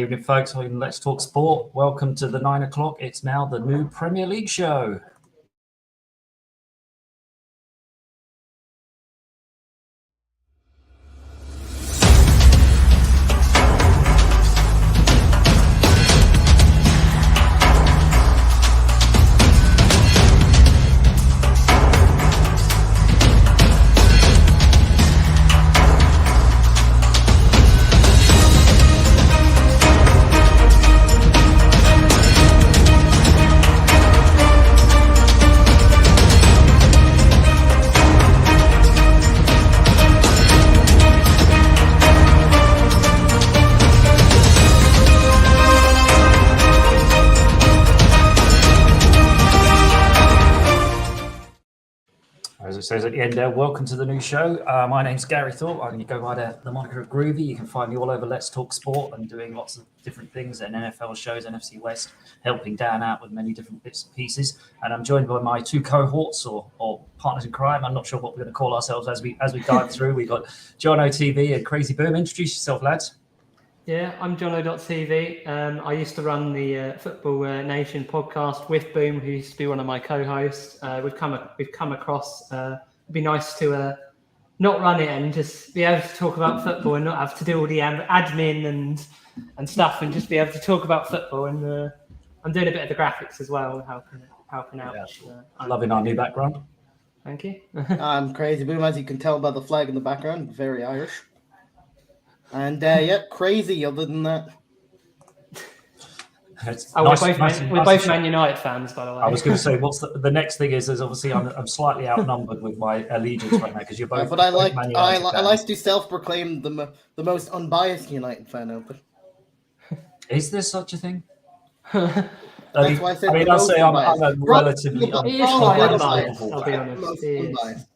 evening, folks. Let's talk sport. Welcome to the 9 o'clock. It's now the new Premier League show. As it says at the end there, welcome to the new show. My name's Gary Thorpe. I'm going to go by the moniker of Groovy. You can find me all over Let's Talk Sport. I'm doing lots of different things and NFL shows, NFC West, helping Dan out with many different bits and pieces. And I'm joined by my two cohorts or partners in crime. I'm not sure what we're going to call ourselves as we dive through. We've got John OTV and Crazy Boom. Introduce yourself, lads. Yeah, I'm Jono.tv. I used to run the Football Nation podcast with Boom, who used to be one of my co-hosts. We've come across. It'd be nice to not run it and just be able to talk about football and not have to do all the admin and stuff, and just be able to talk about football. And I'm doing a bit of the graphics as well, helping out. Yeah. Loving our new background. Thank you. I'm Crazy Boom, as you can tell by the flag in the background, very Irish. And crazy. Other than that, we're both Man United fans, by the way. I was going to say, what's the next thing is obviously I'm slightly outnumbered with my allegiance right now because you're both. But I like to self-proclaim the most unbiased United fan out there. Is there such a thing? That's why I said. I'll say I'm a relatively unbiased. I'll be honest.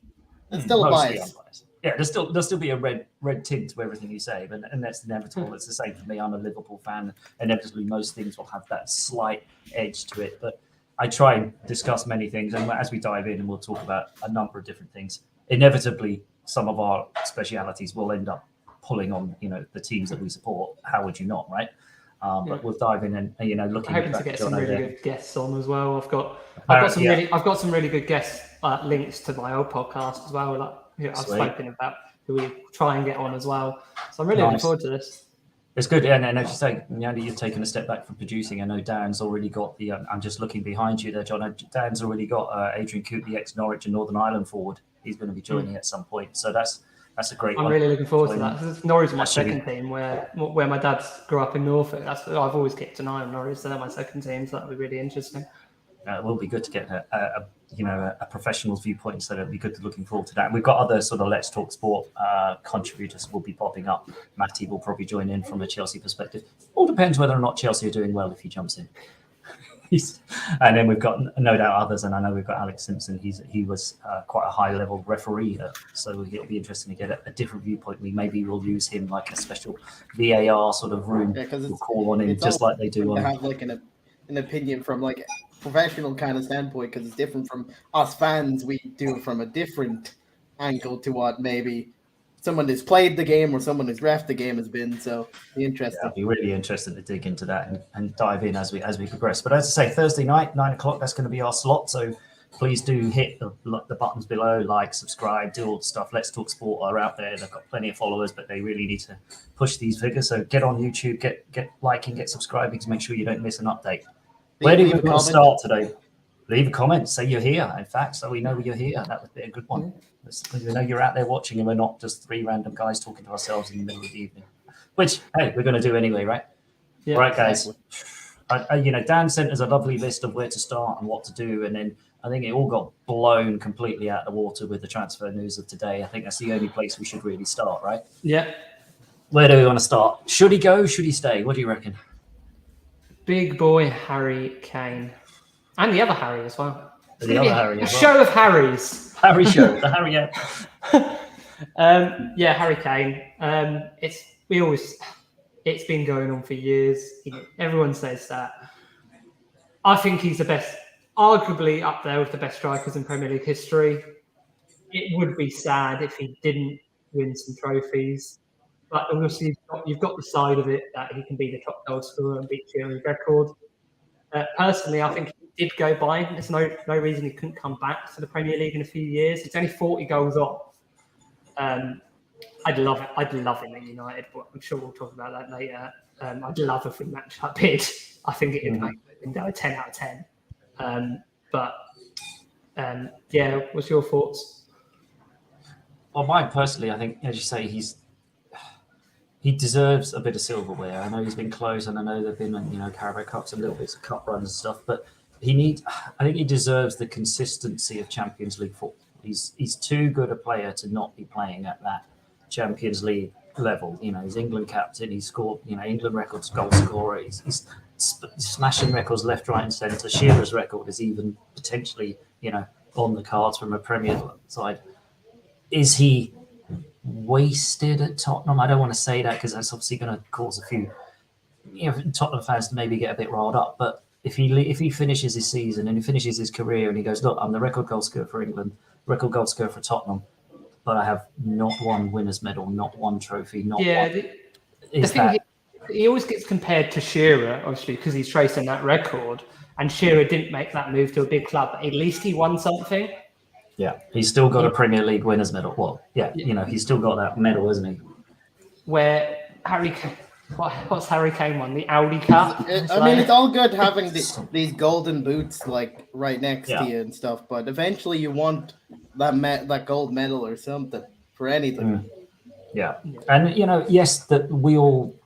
It's still a bias. Yeah, there'll still be a red tint to everything you say, and that's inevitable. It's the same for me. I'm a Liverpool fan. Inevitably, most things will have that slight edge to it. But I try and discuss many things, and as we dive in, and we'll talk about a number of different things. Inevitably, some of our specialities will end up pulling on, the teams that we support. How would you not, right? But we'll dive in and looking. I'm hoping to get some really good guests on as well. I've got some really good guest links to my old podcast as well. I've spoken about who we try and get on as well. So I'm really looking forward to this. It's good. And as you say, you've taken a step back from producing. I know Dan's already got the, I'm just looking behind you there, John. Dan's already got Adrian Coote, the ex-Norwich and Northern Ireland forward. He's going to be joining at some point. So that's a great one. I'm really looking forward to that. Norwich is my second team where my dad grew up in Norfolk. I've always kept an eye on Norwich. So they're my second team. So that'll be really interesting. It will be good to get a professional's viewpoint, so it'll be good to looking forward to that. And we've got other sort of Let's Talk Sport contributors will be popping up. Matty will probably join in from a Chelsea perspective. All depends whether or not Chelsea are doing well if he jumps in. And then we've got no doubt others, and I know we've got Alex Simpson. He was quite a high level referee, so it'll be interesting to get a different viewpoint. Maybe we'll use him like a special VAR sort of room. We'll call on him just like they do on. Have like an opinion from like professional kind of standpoint, because it's different from us fans. We do it from a different angle to what maybe someone who's played the game or someone who's ref the game has been. So be interesting. I'd be really interested to dig into that and dive in as we progress. But as I say, Thursday night, 9 o'clock, that's going to be our slot. So please do hit the buttons below, like, subscribe, do all the stuff. Let's Talk Sport are out there. They've got plenty of followers, but they really need to push these figures. So get on YouTube, get liking, get subscribing to make sure you don't miss an update. Where do we want to start today? Leave a comment. Say you're here. In fact, so we know you're here. That would be a good one. We know you're out there watching, and we're not just three random guys talking to ourselves in the middle of the evening. Which, hey, we're going to do anyway, right? Yeah, right, guys. Dan sent us a lovely list of where to start and what to do, and then I think it all got blown completely out of the water with the transfer news of today. I think that's the only place we should really start, right? Yeah. Where do we want to start? Should he go? Should he stay? What do you reckon? Big boy Harry Kane. And the other Harry as well. The other Harry as well. Show of Harrys. Harry show. The Harry, yeah. Harry Kane. It's been going on for years. Everyone says that. I think he's the best, arguably up there with the best strikers in Premier League history. It would be sad if he didn't win some trophies. but obviously you've got the side of it that he can be the top goal scorer and beat Shearer's record. Personally, I think if he did go by, there's no reason he couldn't come back to the Premier League in a few years. It's only 40 goals off. I'd love it. I'd love him at United, but I'm sure we'll talk about that later. I'd love if we matched that bid. I think it'd make the window a 10 out of 10. Yeah, what's your thoughts? Well, mine personally, I think, as you say, he deserves a bit of silverware. I know he's been close, and I know there've been, Carabao Cups and little bits of cup runs and stuff, but I think he deserves the consistency of Champions League football. He's too good a player to not be playing at that Champions League level. He's England captain. He's scored, England records goal scorer. He's smashing records left, right, and centre. Shearer's record is even potentially, on the cards from a Premier side. Is he wasted at Tottenham? I don't want to say that because that's obviously going to cause a few, Tottenham fans to maybe get a bit riled up. But if he finishes his season and he finishes his career and he goes, look, I'm the record goal scorer for England, record goal scorer for Tottenham, but I have not one winner's medal, not one trophy, not one. He always gets compared to Shearer, obviously, because he's tracing that record. And Shearer didn't make that move to a big club, but at least he won something. Yeah, he's still got a Premier League winners medal. Well, he's still got that medal, isn't he? Where what's Harry Kane won? The Audi Cup? It's all good having these golden boots like right next to you and stuff, but eventually you want that gold medal or something for anything. Yeah. And, yes, that we all,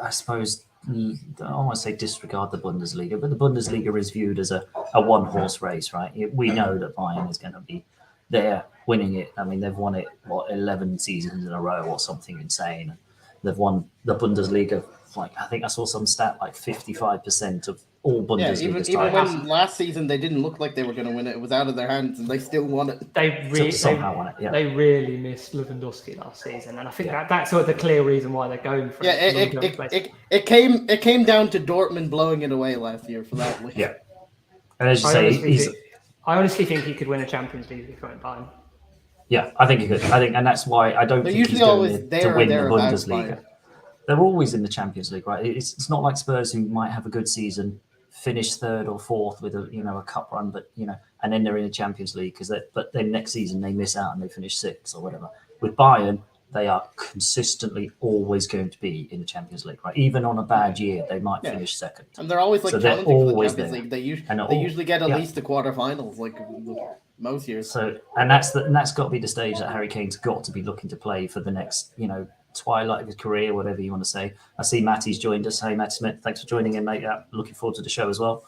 I suppose, I don't want to say disregard the Bundesliga, but the Bundesliga is viewed as a one-horse race, right? We know that Bayern is going to be there winning it. I mean, they've won it, 11 seasons in a row or something insane. They've won the Bundesliga, I think I saw some stat, 55% of all Bundesliga titles. Even when last season they didn't look like they were going to win it. It was out of their hands and they still won it. Somehow won it, yeah. They really missed Lewandowski last season. And I think that's sort of the clear reason why they're going for it. It came down to Dortmund blowing it away last year for that league. Yeah. And as you say, I honestly think he could win a Champions League if he went Bayern. Yeah, I think he could. And that's why I don't think he's going to win the Bundesliga. They're always in the Champions League, right? It's not like Spurs who might have a good season, finish third or fourth with a cup run, but and then they're in the Champions League but then next season they miss out and they finish sixth or whatever. With Bayern, they are consistently always going to be in the Champions League, right? Even on a bad year, they might finish second. And they're always challenging for the Champions League. They usually get at least the quarterfinals, most years. So and that's got to be the stage that Harry Kane's got to be looking to play for the next, twilight of his career, whatever you want to say. I see Matty's joined us. Hey, Matt Smith, thanks for joining in, mate. Looking forward to the show as well.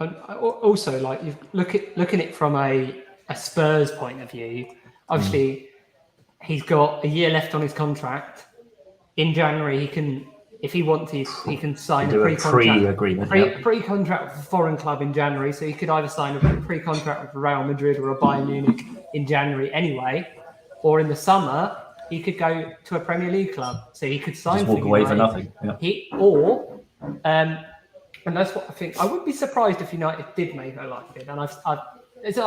And also, you looking at it from a Spurs point of view, obviously he's got a year left on his contract. In January, he can, if he wants to, he can sign a pre-contract with a foreign club in January. So he could either sign a pre-contract with Real Madrid or a Bayern Munich in January anyway, or in the summer he could go to a Premier League club. So he could sign. Just walk away for nothing. Yeah. And that's what I think. I wouldn't be surprised if United did make a like it. And it's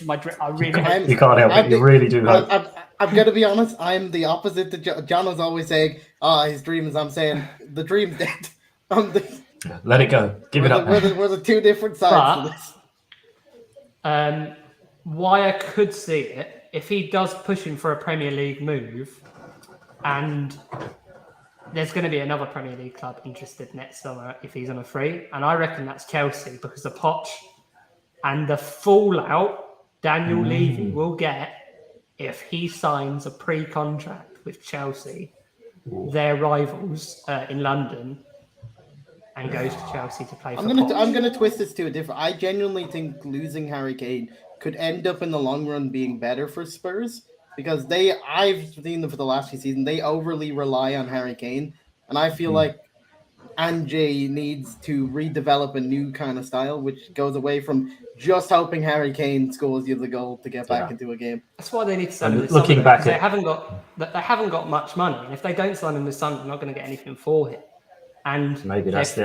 my dream. I really. You can't help it. You really do. I'm going to be honest. I'm the opposite to John is always saying, his dream is. I'm saying the dream's dead. Let it go. Give it up. We're the two different sides of this. Why I could see it, if he does push him for a Premier League move, and there's going to be another Premier League club interested next summer if he's on a free, and I reckon that's Chelsea because of Poch and the fallout Daniel Levy will get if he signs a pre-contract with Chelsea, their rivals in London, and goes to Chelsea to play for Poch. I'm going to twist this to a different. I genuinely think losing Harry Kane could end up in the long run being better for Spurs because I've seen them for the last few seasons. They overly rely on Harry Kane, and I feel like Ange needs to redevelop a new kind of style, which goes away from just hoping Harry Kane scores you the goal to get back into a game. That's why they need to sign him. Looking back, they haven't got much money, and if they don't sign him this summer, they're not going to get anything for him. And maybe that's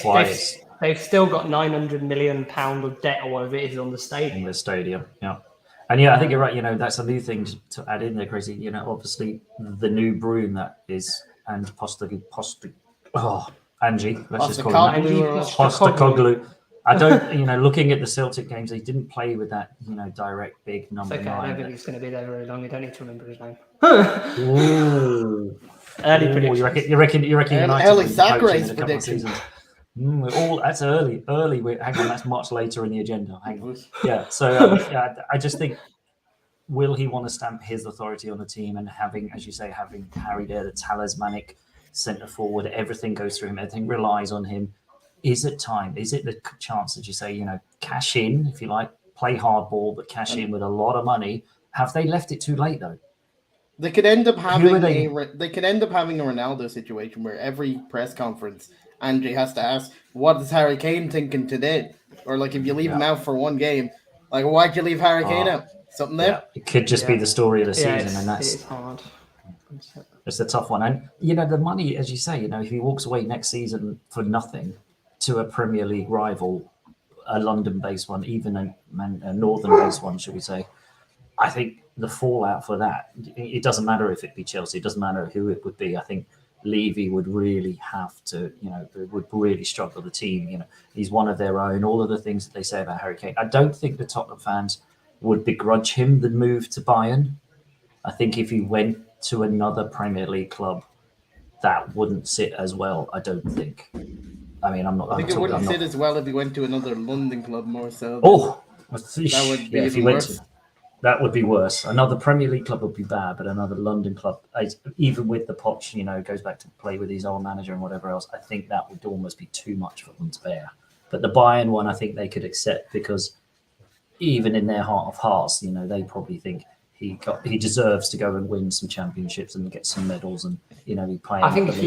why they've still got £900 million of debt or whatever it is on the stadium. Yeah. And yeah, I think you're right. You know, that's a new thing to add in there, Crazy. You know, obviously the new broom that is and Angie. Let's just call him Postecoglou or- Postecoglou. I don't, you know, looking at the Celtic games, he didn't play with that, you know, direct big It's number okay. I don't nine. think he's going to be there very long. You don't need to remember his name. Ooh. Early Ooh, predictions. you reckon United Early will be sack coaching race in a couple of prediction. seasons? That's early. Hang on, that's much later in the agenda. Hang on. Yeah, so yeah, I just think, will he want to stamp his authority on the team and having, as you say, having Harry there, the talismanic centre forward, everything goes through him, everything relies on him. Is it time? Is it the chance that you say, you know, cash in, if you like, play hardball, but cash in with a lot of money? Have they left it too late though? They could end up having they? they could end up having a Ronaldo situation where every press conference Angie has to ask, "What is Harry Kane thinking today?" Or like, if you leave him out for one game, like, why'd you leave Harry Kane out? Something there? Yeah, it could just be the story of the season, and it's hard. It's a tough one. And you know, the money, as you say, you know, if he walks away next season for nothing to a Premier League rival, a London-based one, even a northern-based one, should we say? I think the fallout for that, it doesn't matter if it be Chelsea, it doesn't matter who it would be. I think Levy would really have to, you know, would really struggle the team. You know, he's one of their own. All of the things that they say about Harry Kane, I don't think the Tottenham fans would begrudge him the move to Bayern. I think if he went to another Premier League club, that wouldn't sit as well. I don't think. I mean, I think it wouldn't sit as well if he went to another London club more so. Oh, that would be if he even went worse. that would be worse. Another Premier League club would be bad, but another London club, even with the Poch, you know, goes back to play with his old manager and whatever else, I think that would almost be too much for them to bear. But the Bayern one, I think they could accept because even in their heart of hearts, you know, they probably think he deserves to go and win some championships and get some medals, and you know, he playing. I think if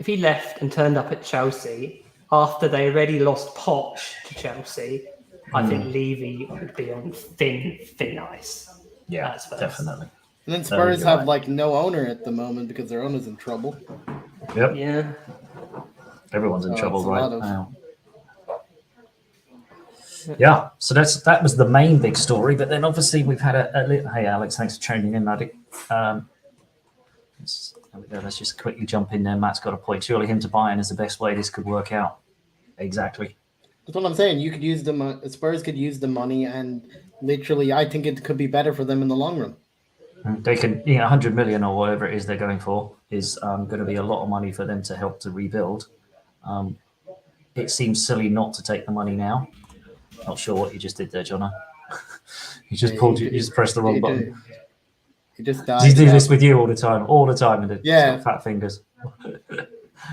he left and turned up at Chelsea after they already lost Poch to Chelsea, I think Levy would be on thin ice. Yeah, definitely. And then Spurs have like no owner at the moment because their owner's in trouble. Yep. Yeah. Everyone's in trouble right now. Yeah, so that was the main big story. But then obviously we've had hey Alex, thanks for tuning in, Maddie. Let's just quickly jump in there. Matt's got a point. Surely him to Bayern is the best way this could work out. Exactly. That's what I'm saying. You could use them. Spurs could use the money, and literally, I think it could be better for them in the long run. They can, 100 million or whatever it is they're going for is going to be a lot of money for them to help to rebuild. It seems silly not to take the money now. Not sure what you just did there, Jono. You just pressed the wrong button. He just died. Does he do this with you all the time with the fat fingers?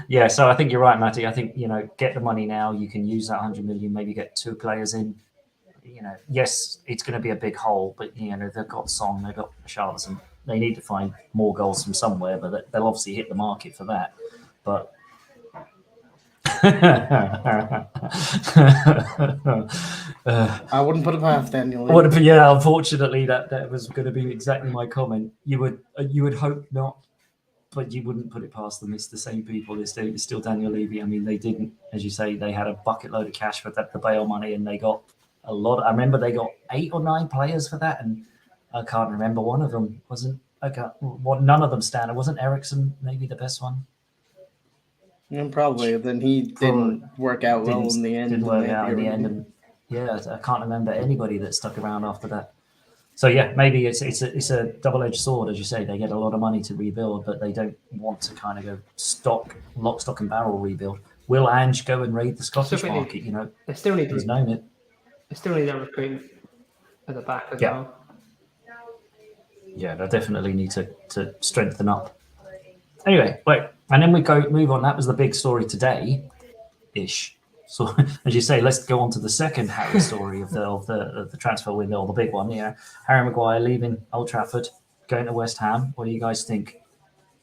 Yeah, so I think you're right, Matty. I think, get the money now. You can use that 100 million, maybe get 2 players in. Yes, it's going to be a big hole, but, they've got Song, they've got Richarlison. They need to find more goals from somewhere, but they'll obviously hit the market for that. But I wouldn't put it past Daniel. Unfortunately, that was going to be exactly my comment. You would hope not, but you wouldn't put it past them. It's the same people. It's still Daniel Levy. I mean, they didn't, as you say, they had a bucket load of cash for the Bale money, and they got a lot. I remember they got 8 or 9 players for that, and I can't remember one of them wasn't. None of them stand. It wasn't Ericsson, maybe the best one. Yeah, probably. Then he didn't work out well in the end. Didn't work out in the end, and I can't remember anybody that stuck around after that. So yeah, maybe it's a double-edged sword, as you say. They get a lot of money to rebuild, but they don't want to kind of go lock, stock, and barrel rebuild. Will Ange go and raid the Scottish market? They still need he's known it. They still need that recruitment at the back as well. Yeah, they definitely need to strengthen up. Anyway, and then we move on. That was the big story today-ish. So, as you say, let's go on to the second Harry story of the transfer window, the big one. Harry Maguire leaving Old Trafford, going to West Ham. What do you guys think?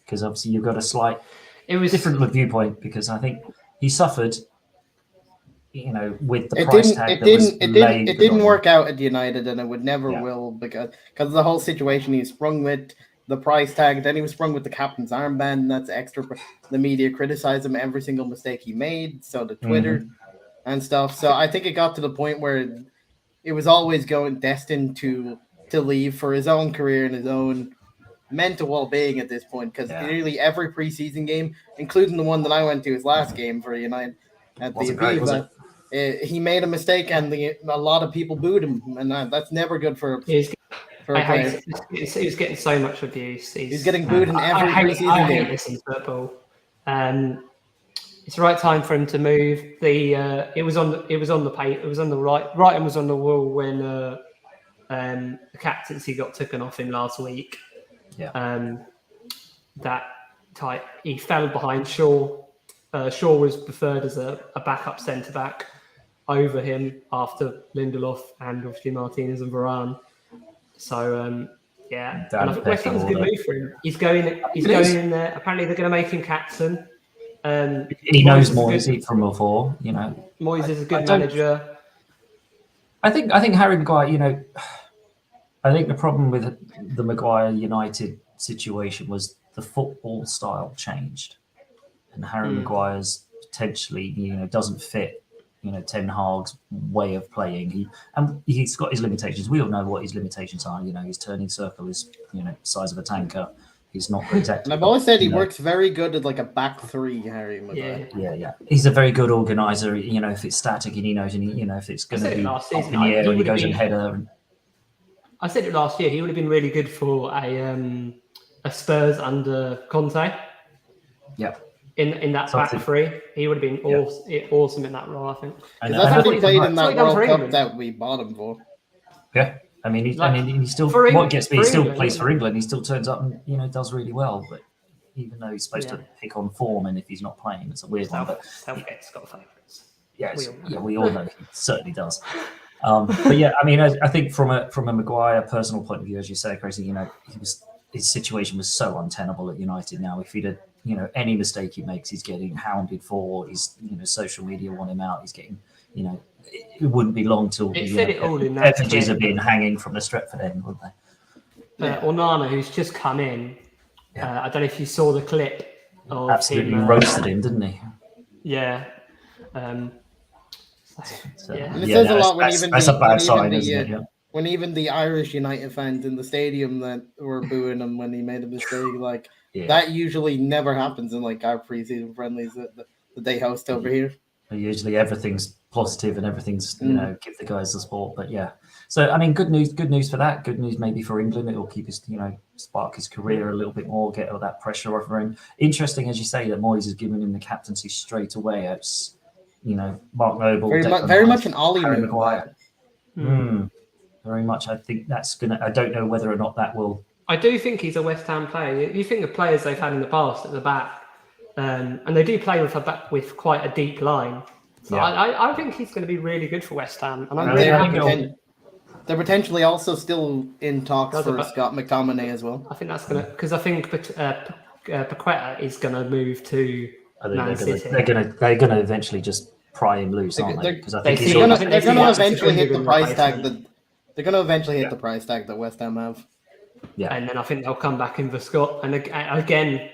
Because obviously you've got a slight different viewpoint, because I think he suffered, with the price tag. It didn't work out at United, and it would never will, because of the whole situation he sprung with. The price tag, then he was sprung with the captain's armband, and that's extra. The media criticized him every single mistake he made, so the Twitter and stuff. So I think it got to the point where it was always going destined to leave for his own career and his own mental well-being at this point, because nearly every preseason game, including the one that I went to his last game for United at the Aviva, he made a mistake and a lot of people booed him, and that's never good for a player. He's getting so much abuse. He's getting booed in every preseason game. I hate this in football. It's the right time for him to move. It was on the right. Writing was on the wall when the captaincy got taken off him last week. Yeah. He fell behind Shaw. Shaw was preferred as a backup centre back over him after Lindelof and obviously Martinez and Varane. So and I think West Ham's a good move for him. He's going in there. Apparently they're going to make him captain. He knows Moyes from before, you know. Moyes is a good manager. I think Harry Maguire, you know, I think the problem with the Maguire United situation was the football style changed, and Harry Maguire's potentially, you know, doesn't fit, you know, Ten Hag's way of playing. He's got his limitations. We all know what his limitations are. You know, his turning circle is, you know, the size of a tanker. He's not very technical. And I've always said he works very good at like a back three, Harry Maguire. Yeah. He's a very good organizer. You know, if it's static and he knows, and you know, if it's going to be up in the air and he goes and header. I said it last year. He would have been really good for a Spurs under Conte. Yeah. In that back three, he would have been awesome in that role, I think. That's what he played in that World Cup that we bought him for. Yeah. I mean, he still plays for England. He still turns up and, you know, does really well. But even though he's supposed to pick on form, and if he's not playing, it's a weird one. But Southgate's got favourites. We all know he certainly does. But yeah, I mean, I think from a Maguire personal point of view, as you say, Crazy, you know, his situation was so untenable at United. Now, if he'd had, you know, any mistake he makes, he's getting hounded for. His, you know, social media want him out. He's getting, you know, it wouldn't be long till the effigies are being hanging from the Stretford end, wouldn't they? Onana, who's just come in, I don't know if you saw the clip. Of absolutely him, roasted him, didn't he? Yeah. And it says a lot when even that's a bad sign, isn't it? When even the Irish United fans in the stadium that were booing him when he made a mistake, that usually never happens in like our preseason friendlies that they host over here. Usually everything's positive and everything's, you know, give the guys the support. But yeah, so I mean, good news for that. Good news maybe for England. It will keep his, you know, spark his career a little bit more, get all that pressure off him. Interesting, as you say, that Moyes has given him the captaincy straight away. It's, you know, Mark Noble, very much an Ollie Harry Maguire. Very much. I think that's gonna. I don't know whether or not that will. I do think he's a West Ham player. You think of players they've had in the past at the back. And they do play with quite a deep line. So I think he's going to be really good for West Ham. And I'm really happy. They're potentially also still in talks for Scott McTominay as well. I think that's going to... Because I think Paqueta is going to move to Man City. They're going to eventually just pry him loose, aren't they? Because I think they're going to eventually hit the price tag that... They're going to eventually hit the price tag that West Ham have. Yeah. And then I think they'll come back in for Scott. And again...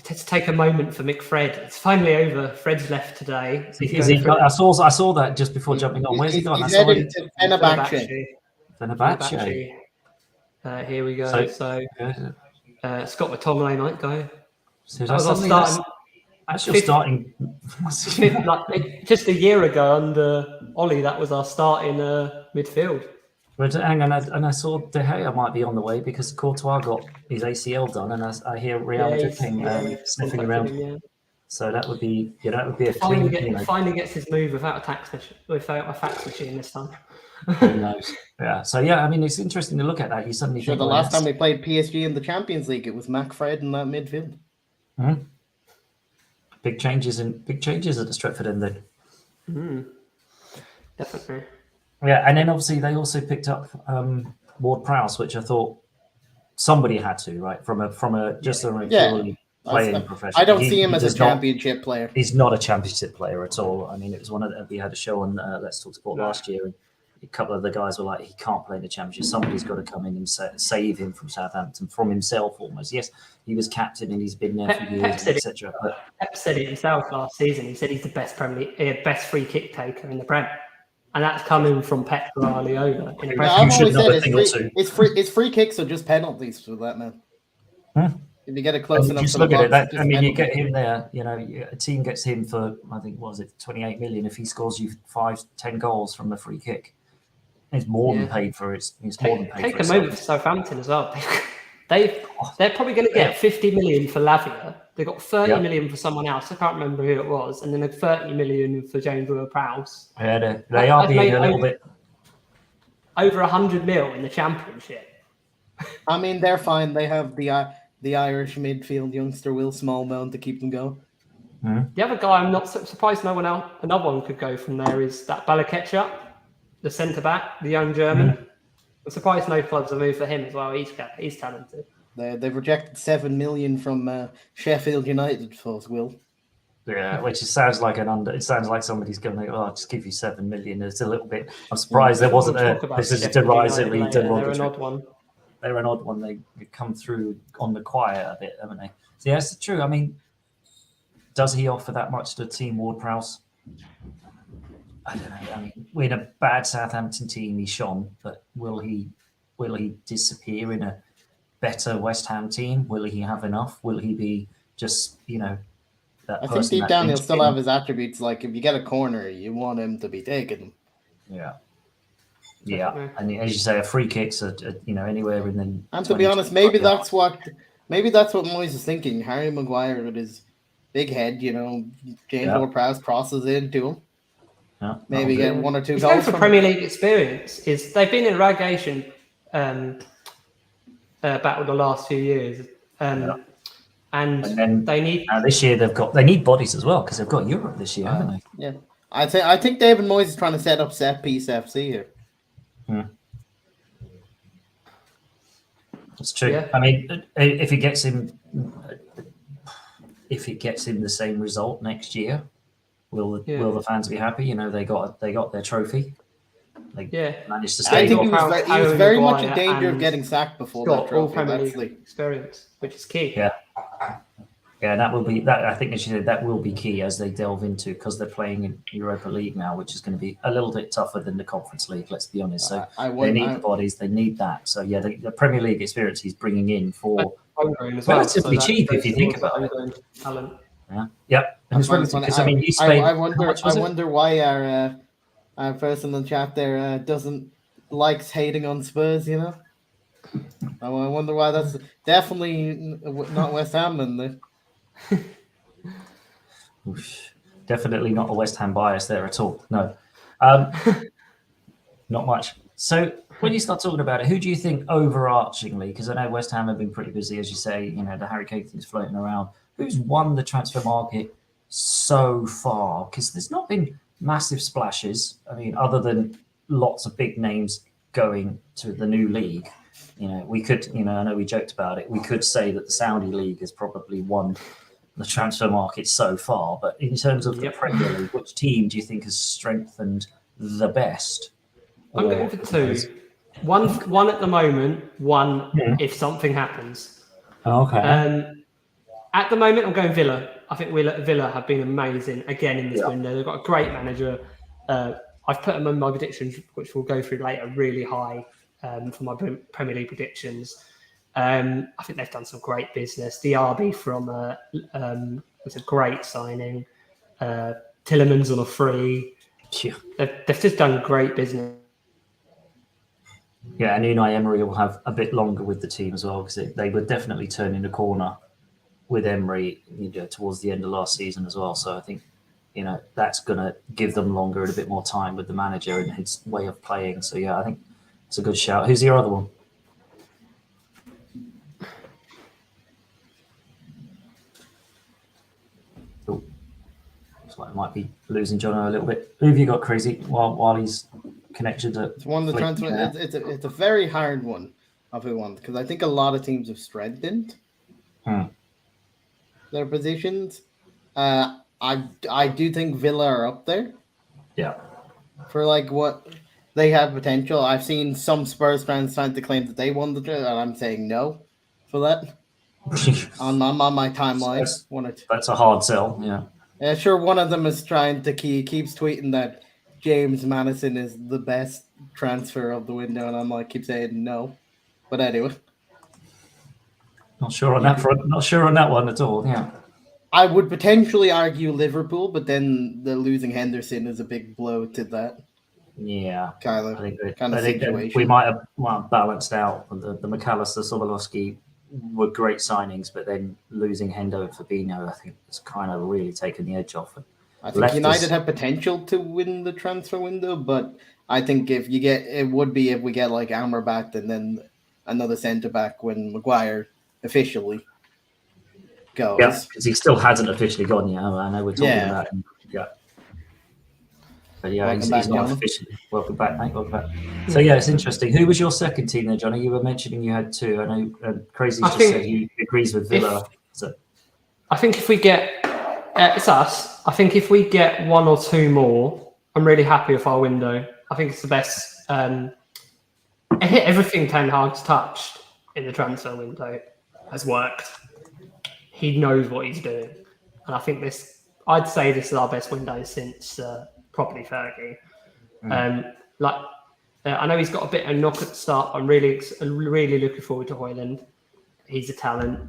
to take a moment for McFred. It's finally over. Fred's left today. So I saw that just before jumping on. Where's he gone? He's headed to Fenerbahce. Here we go. So Scott McTominay might go. So that was our starting. That's your starting. Like, just a year ago under Ollie, that was our starting midfield. But hang on, and I saw De Gea might be on the way because Courtois got his ACL done, and I hear Real Madrid came sniffing around. Him, So that would be a finally gets his move without a fax machine this time. Who knows? Yeah. So yeah, I mean, it's interesting to look at that. You suddenly think the last time we played PSG in the Champions League, it was McFred in that midfield. Mm-hmm. Big changes at the Stretford end then. Definitely. Yeah, and then obviously they also picked up Ward Prowse, which I thought somebody had to, right? From a purely playing professional. I don't see him as a championship player. He's not a championship player at all. I mean, it was one of we had a show on Let's Talk Sport last year, and a couple of the guys were like, he can't play in the championship. Somebody's got to come in and save him from Southampton, from himself almost. Yes, he was captain and he's been there for years, etc. But Pep said it himself last season. He said he's the best free kick taker in the Prem. and that's coming from Pep Guardiola. In a Yeah, press I've you conference. should always know said a thing or two. it's free kicks or just penalties for that, man. Hmm. If you get it close And enough just to the look at box, it. it's You penalty. get him there. A team gets him for, I think, what was it, 28 million? If he scores you 5-10 goals from the free kick, it's more than Yeah. paid for it. It's more than paid Take for a itself. moment for Southampton as well. They're probably going to get 50 million for Lavia. They got 30 million for someone else. I can't remember who it was, and then 30 million for James Ward-Prowse. Yeah, they are I've being made a little bit. Over 100 mil in the Championship. I mean, they're fine. They have the Irish midfield youngster Will Smallmount to keep them going. The other guy I'm not surprised no one else, another one could go from there is that Balaketchup, the centre back, the young German. I'm surprised no clubs have moved for him as well. He's talented. They've rejected 7 million from Sheffield United for Will. Yeah, which sounds like it sounds like somebody's going to, I'll just give you 7 million. It's a little bit. I'm surprised there wasn't We'll a. talk about This is a Sheffield derisory, United later. They're an derogatory. odd one. They're an odd one. They come through on the quiet a bit, haven't they? So yeah, it's true. I mean, does he offer that much to Team Ward-Prowse? I don't know. I mean, we're in a bad Southampton team. He shone, but will he disappear in a better West Ham team? Will he have enough? Will he be just that I person think deep that down he'll linchpin? still have his attributes. Like if you get a corner, you want him to be taking them. Yeah. Definitely. And as you say, a free kick's anywhere in the. And to be honest, maybe that's what Moyes is thinking. Harry Maguire with his big head, James Ward-Prowse crosses into him. Yeah, Maybe get 1 or 2 He's going goals for from Premier it. League experience. They've been in relegation battle the last few years, and then they need. this year they need bodies as well because they've got Europe this year, haven't they? Yeah, I think David Moyes is trying to set up set piece FC here. That's true. Yeah. I mean, if it gets him the same result next year, will the fans be happy? They got their trophy. They managed to stay. I think he was very much in Maguire danger of and getting sacked before got that all trophy. Premier That's League experience, which is key. Yeah. Yeah, that will be that. I think as you said, that will be key as they delve into because they're playing in Europa League now, which is going to be a little bit tougher than the Conference League. Let's be honest. So they need the bodies, they need that. So yeah, the Premier League experience he's bringing in for relatively cheap if you think about it. Talent. Yeah. And it's relative because I mean, he's paid. I wonder why our person in the chat there likes hating on Spurs. I wonder why that's definitely not West Ham and Definitely not a West Ham bias there at all. No, not much. So when you start talking about it, who do you think overarchingly? Because I know West Ham have been pretty busy, as you say. The Harry Kane thing's floating around. Who's won the transfer market so far? Because there's not been massive splashes. I mean, other than lots of big names going to the new league. We could, I know we joked about it. We could say that the Saudi league has probably won the transfer market so far. But in terms of the Premier League, which team do you think has strengthened the best? I'm going for two. One at the moment. One if something happens. Okay. At the moment, I'm going Villa. I think Villa have been amazing again in this window. They've got a great manager. I've put them on my predictions, which we'll go through later, really high for my Premier League predictions. I think they've done some great business. Diaby from was a great signing. Tillemans on a free. Yeah. They've just done great business. Yeah, and Unai Emery will have a bit longer with the team as well because they were definitely turning the corner with Emery towards the end of last season as well. So I think that's going to give them longer and a bit more time with the manager and his way of playing. So yeah, I think it's a good shout. Who's your other one? Oh, looks like I might be losing Jono a little bit. Who have you got, Crazy? While he's connected to. It's one of the transfer. It's a very hard one of who won because I think a lot of teams have strengthened their positions. I do think Villa are up there. Yeah. For what they have potential. I've seen some Spurs fans trying to claim that they won the draw, and I'm saying no for that. on my timeline. That's a hard sell. Yeah. Yeah, sure. One of them is trying to keeps tweeting that James Madison is the best transfer of the window, and I'm like keep saying no. But anyway, Not sure on that front. Not sure on that one at all. Yeah. I would potentially argue Liverpool, but then the losing Henderson is a big blow to that Yeah. kind I of think, situation. we might have balanced out the McAllister, Sobolowski were great signings, but then losing Hendo and Fabinho, I think, has kind of really taken the edge off. I think United have potential to win the transfer window, but I think if we get like Amrabat and then another centre back when Maguire officially goes. Yeah, because he still hasn't officially gone yet. I know we're talking about him. Yeah. But yeah, he's not officially. Welcome back, mate. Welcome back. So yeah, it's interesting. Who was your second team there, Johnny? You were mentioning you had two. I know Crazy just said he agrees with Villa. I think if we get it's us. I think if we get one or two more, I'm really happy with our window. I think it's the best. Everything Ten Hag's touched in the transfer window has worked. He knows what he's doing, and I think I'd say this is our best window since probably Fergie. I know he's got a bit of a knock at the start. I'm really looking forward to Højlund. He's a talent.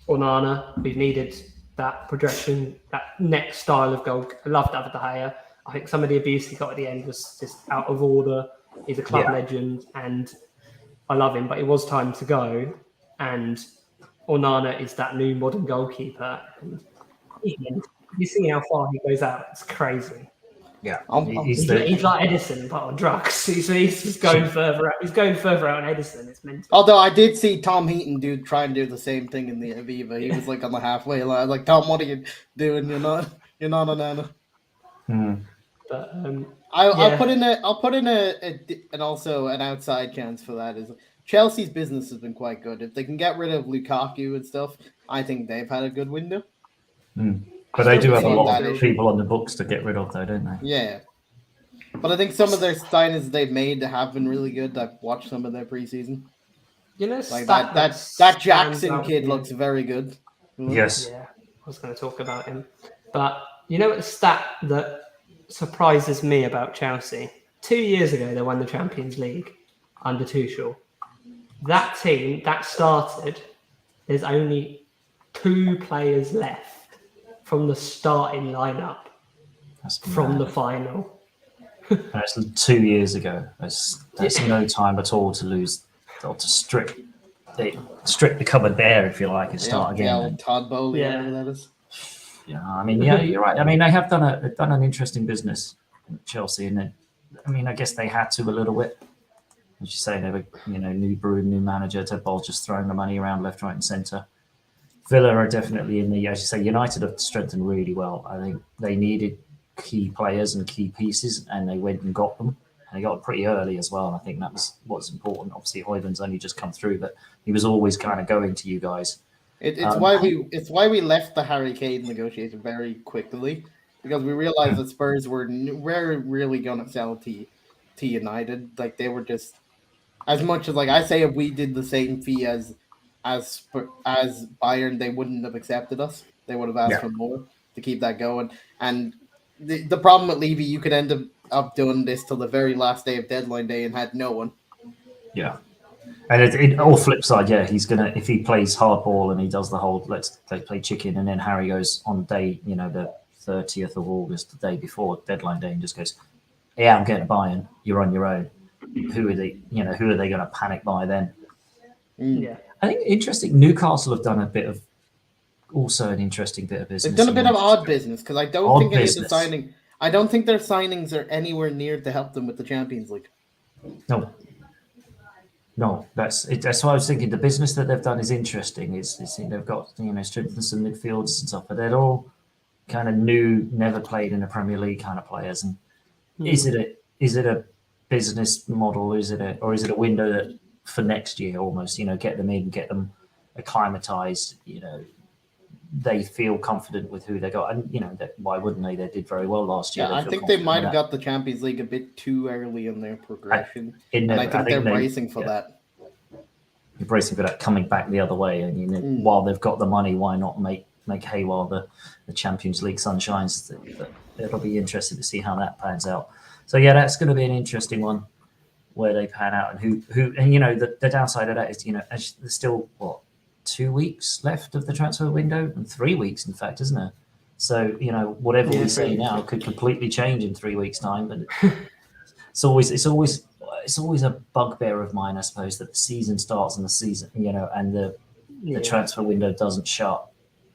Onana, we've needed that progression, that next style of goal. I love David De Gea. I think some of the abuse he got at the end was just out of order. He's a club legend, and I love him, but it was time to go. And Onana is that new modern goalkeeper. And you see how far he goes out. It's crazy. Yeah, he's like Edison, but on drugs. He's just going further out. He's going further out on Edison. It's mental. Although I did see Tom Heaton try and do the same thing in the Aviva. He was like on the halfway line. I was like, Tom, what are you doing? You're not Onana. But I'll put in and also an outside chance for that is Chelsea's business has been quite good. If they can get rid of Lukaku and stuff, I think they've had a good window. But they do have a lot of people on the books to get rid of, though, don't they? Yeah. But I think some of their signings they've made have been really good. I've watched some of their preseason. You know, like that Jackson kid looks very good. Yes. Yeah, I was going to talk about him. But you know what the stat that surprises me about Chelsea? 2 years ago, they won the Champions League under Tuchel. That team that started, there's only 2 players left from the starting lineup from the final. That's 2 years ago. That's no time at all to lose or to strip the cupboard bare, if you like, and start again. Yeah, Todd Bowley, whatever that is. Yeah, I mean, you're right. I mean, they have done an interesting business at Chelsea, and I guess they had to a little bit. As you say, they were, new Bruin, new manager, Ted Bowles just throwing the money around left, right, and centre. Villa are definitely in the, as you say, United have strengthened really well. I think they needed key players and key pieces, and they went and got them. And they got them pretty early as well. And I think that was what's important. Obviously, Højlund's only just come through, but he was always kind of going to you guys. It's why we left the Harry Kane negotiation very quickly, because we realized that Spurs were really going to sell to United. Like they were just as much as I say, if we did the same fee as Bayern, they wouldn't have accepted us. They would have asked for more to keep that going. And the problem with Levy, you could end up doing this till the very last day of deadline day and had no one. Yeah. And it all flip side, he's gonna, if he plays hardball and he does the whole let's play chicken, and then Harry goes on day, the 30th of August, the day before deadline day, and just goes, "Yeah, I'm getting Bayern. You're on your own." Who are they going to panic buy then? Yeah, I think interesting. Newcastle have done an interesting bit of business. They've done a bit of odd business because I don't think any of the signing. I don't think their signings are anywhere near to help them with the Champions League. No, that's why I was thinking the business that they've done is interesting. They've got strengthened some midfielders and stuff, but they're all kind of new, never played in the Premier League kind of players. And is it a business model? Is it a window that for next year almost? Get them in, get them acclimatized. They feel confident with who they got, and why wouldn't they? They did very well last year. Yeah, I think they might have got the Champions League a bit too early in their progression, and I think they're bracing for that. You're bracing for that coming back the other way, and while they've got the money, why not make make hay while the Champions League sun shines. But it'll be interesting to see how that pans out. So yeah, that's going to be an interesting one where they pan out and who and the downside of that is as there's still 2 weeks left of the transfer window and 3 weeks in fact, isn't it? So whatever we say now could completely change in 3 weeks' time. But it's always a bugbear of mine, I suppose, that the season starts and the transfer window doesn't shut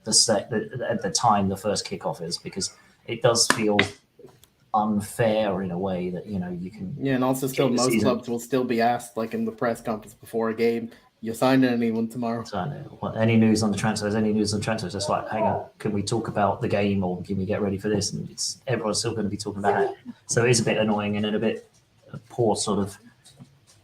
at the time the first kickoff is, because it does feel unfair in a way that you can. Yeah, and also still most clubs will still be asked, like in the press conference before a game, you signed anyone tomorrow? So, any news on the transfers? Just like, hang on, can we talk about the game, or can we get ready for this? And everyone's still going to be talking about it. So it is a bit annoying and a bit a poor sort of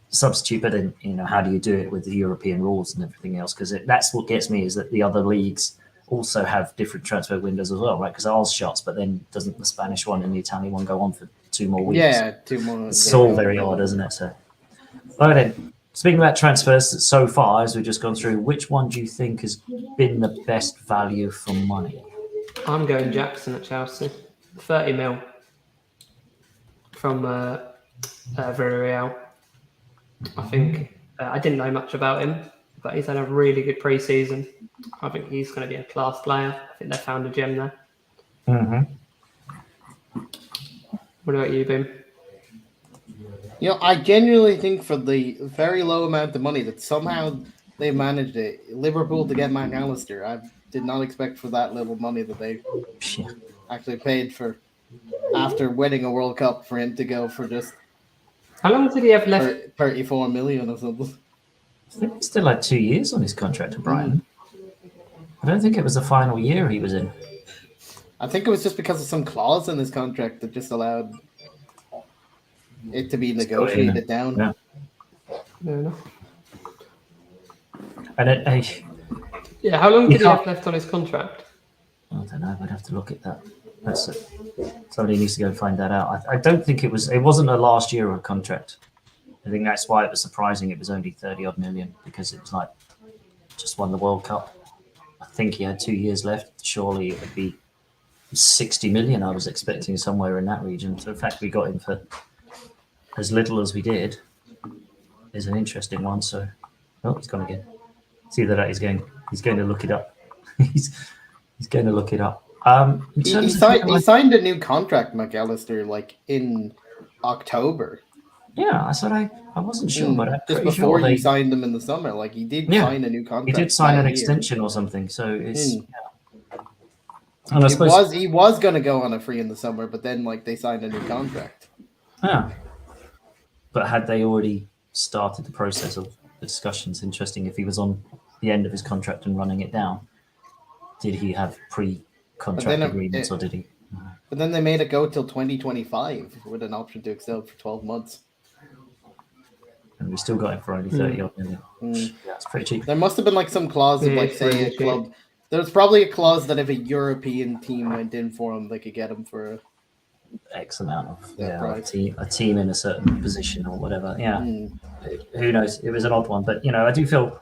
substitute. But then how do you do it with the European rules and everything else? Because that's what gets me, is that the other leagues also have different transfer windows as well, right? Because ours shuts, but then doesn't the Spanish one and the Italian one go on for 2 more weeks? Yeah, 2 more. It's all very odd, isn't it? So, right then, speaking about transfers so far, as we've just gone through, which one do you think has been the best value for money? I'm going Jackson at Chelsea, 30 mil from Villarreal. I think I didn't know much about him, but he's had a really good pre-season. I think he's going to be a class player. I think they found a gem there. Mm-hmm. What about you, Boom? I genuinely think for the very low amount of money that somehow they managed it, Liverpool to get McAllister. I did not expect for that little money that they actually paid for after winning a World Cup for him to go for just. How long did he have left? 34 million or something. I think he still had 2 years on his contract at Brighton. I don't think it was the final year he was in. I think it was just because of some clause in his contract that just allowed it to be negotiated down. Yeah. No. And how long did he have left on his contract? I don't know. I'd have to look at that. Somebody needs to go and find that out. I don't think it wasn't a last year of a contract. I think that's why it was surprising. It was only 30 odd million, because it was like just won the World Cup. I think he had 2 years left. Surely it would be 60 million. I was expecting somewhere in that region. So the fact we got him for as little as we did is an interesting one. So, he's gone again. See that he's going to look it up. he's going to look it up. He signed a new contract, McAllister, like in October. Yeah, I said I wasn't sure, but I'm just pretty before sure you signed them in the summer, like he did sign a new contract. He did sign an extension or something, so it's. And I suppose he was going to go on a free in the summer, but then they signed a new contract. Yeah, but had they already started the process of the discussions? Interesting. If he was on the end of his contract and running it down, did he have pre-contract agreements, or did he? But then they made it go till 2025 with an option to extend for 12 months. And we still got him for only 30 odd million. Yeah, it's pretty cheap. There must have been some clause of say a club. There's probably a clause that if a European team went in for him, they could get him for X amount of a team in a certain position or whatever. Yeah, who knows? It was an odd one, but I do feel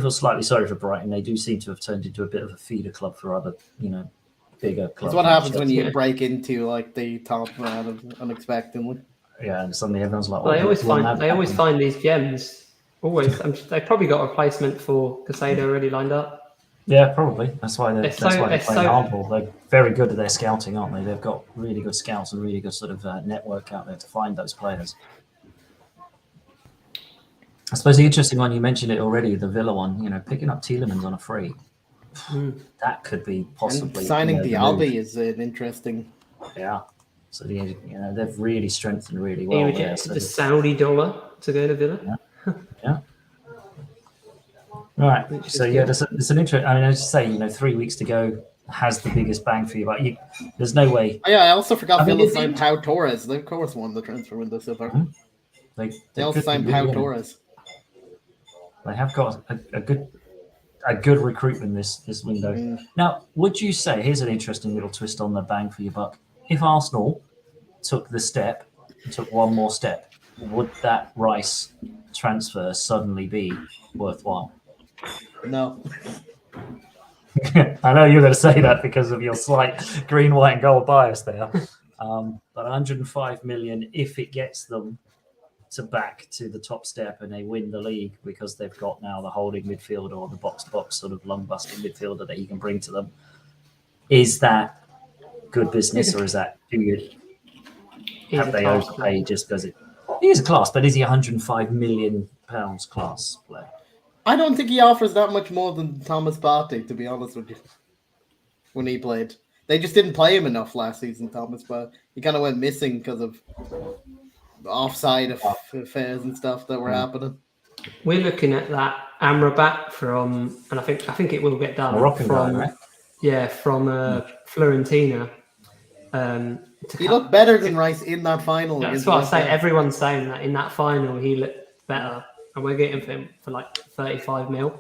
slightly sorry for Brighton. They do seem to have turned into a bit of a feeder club for other bigger clubs. That's what happens when you break into the top unexpectedly. Yeah, and suddenly everyone's like, well, they always find these gems. Always, they probably got a replacement for Casado already lined up. Yeah, probably. That's why they're playing hardball. They're very good at their scouting, aren't they? They've got really good scouts and really good sort of network out there to find those players. I suppose the interesting one, you mentioned it already, the Villa one. Picking up Tielemans on a free. That could be possibly. And signing Dialby is an interesting. Yeah. So they've really strengthened really well. He rejected the Saudi dollar to go to Villa. Yeah. Right. So it's an interesting. I just say 3 weeks to go has the biggest bang for you, but there's no way. Oh, yeah, I also forgot Villa signed Pau Torres. They of course won the transfer window so far. They also signed Pau Torres. They have got a good recruitment this window. Now, would you say, here's an interesting little twist on the bang for your buck. If Arsenal took one more step, would that Rice transfer suddenly be worthwhile? No. I know you're going to say that because of your slight green, white, and gold bias there. But 105 million if it gets them to back to the top step and they win the league because they've got now the holding midfielder or the box-to-box sort of lung-busting midfielder that you can bring to them. Is that good business or is that too good? Have they overpaid just because he is a class, but is he 105 million pounds class player? I don't think he offers that much more than Thomas Partey, to be honest with you. When he played, they just didn't play him enough last season. Thomas, but he kind of went missing because of offside affairs and stuff that were happening. We're looking at that Amrabat from, and I think it will get done. Moroccan from, guy, right? Yeah, from Fiorentina. He looked better than Rice in that final. That's what I say. Everyone's saying that in that final he looked better, and we're getting him for like 35 mil.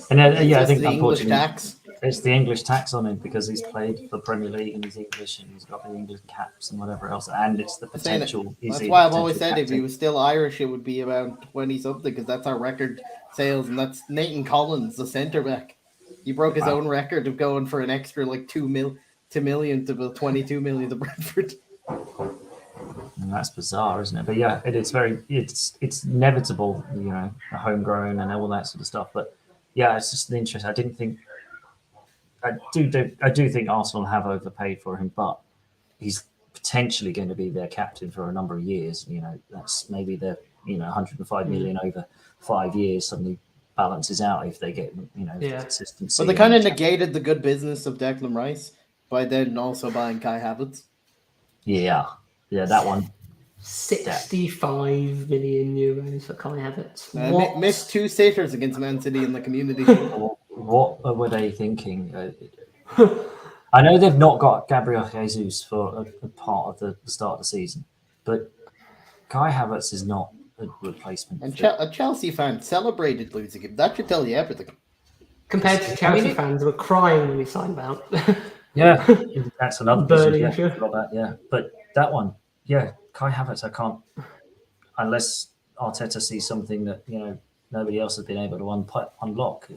And then, I think the English tax. It's the English tax on him because he's played for the Premier League and he's English and he's got the English caps and whatever else. And it's the potential. That's why I've always said if he was still Irish, it would be around 20 something because that's our record sales. And that's Nathan Collins, the centre back. He broke his own record of going for an extra like 2 million to the 22 million to Brentford. And that's bizarre, isn't it? But yeah, it's inevitable, the homegrown and all that sort of stuff. But yeah, it's just an interest. I do think Arsenal have overpaid for him, but he's potentially going to be their captain for a number of years. That's maybe the 105 million over 5 years suddenly balances out if they get consistency. But they kind of negated the good business of Declan Rice by then also buying Kai Havertz. Yeah, that one. 65 million euros for Kai Havertz. Missed 2 sitters against Man City in the Community Shield. What were they thinking? I know they've not got Gabriel Jesus for a part of the start of the season, but Kai Havertz is not a replacement. And a Chelsea fan celebrated losing him. That should tell you everything. Compared to Chelsea fans who were crying when we signed Mount. Yeah, that's another burning. Yeah, but that one, Kai Havertz, I can't, unless Arteta sees something that nobody else has been able to unlock.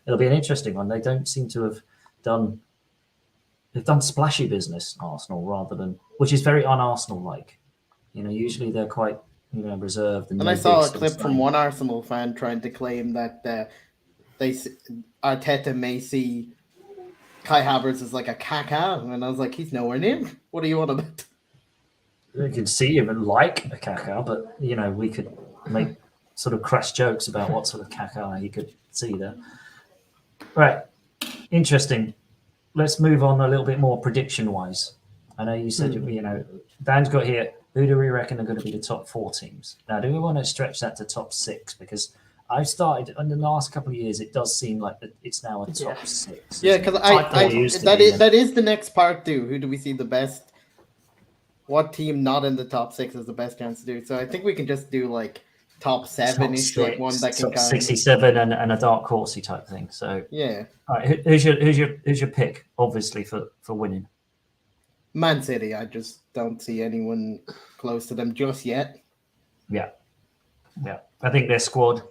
It'll be an interesting one. They don't seem to have done. They've done splashy business, Arsenal, rather than, which is very un-Arsenal like. Usually they're quite reserved. And I saw a clip from one Arsenal fan trying to claim that Arteta may see Kai Havertz as like a Kaká, and I was like, he's nowhere near. What are you on about? You can see him and like a Kaká, but we could make sort of crass jokes about what sort of Kaká he could see there. Right, interesting. Let's move on a little bit more prediction-wise. I know you said Dan's got here. Who do we reckon are going to be the top 4 teams? Now, do we want to stretch that to top 6? Because I've started in the last couple of years. It does seem like it's now a top 6. Yeah, because that is the next part too. Who do we see the best? What team not in the top 6 has the best chance to do? So I think we can just do like top 7-ish, like one that can 67 and a dark horsey type thing. So yeah. All right, who's your pick? Obviously for winning. Man City. I just don't see anyone close to them just yet. Yeah. I think their squad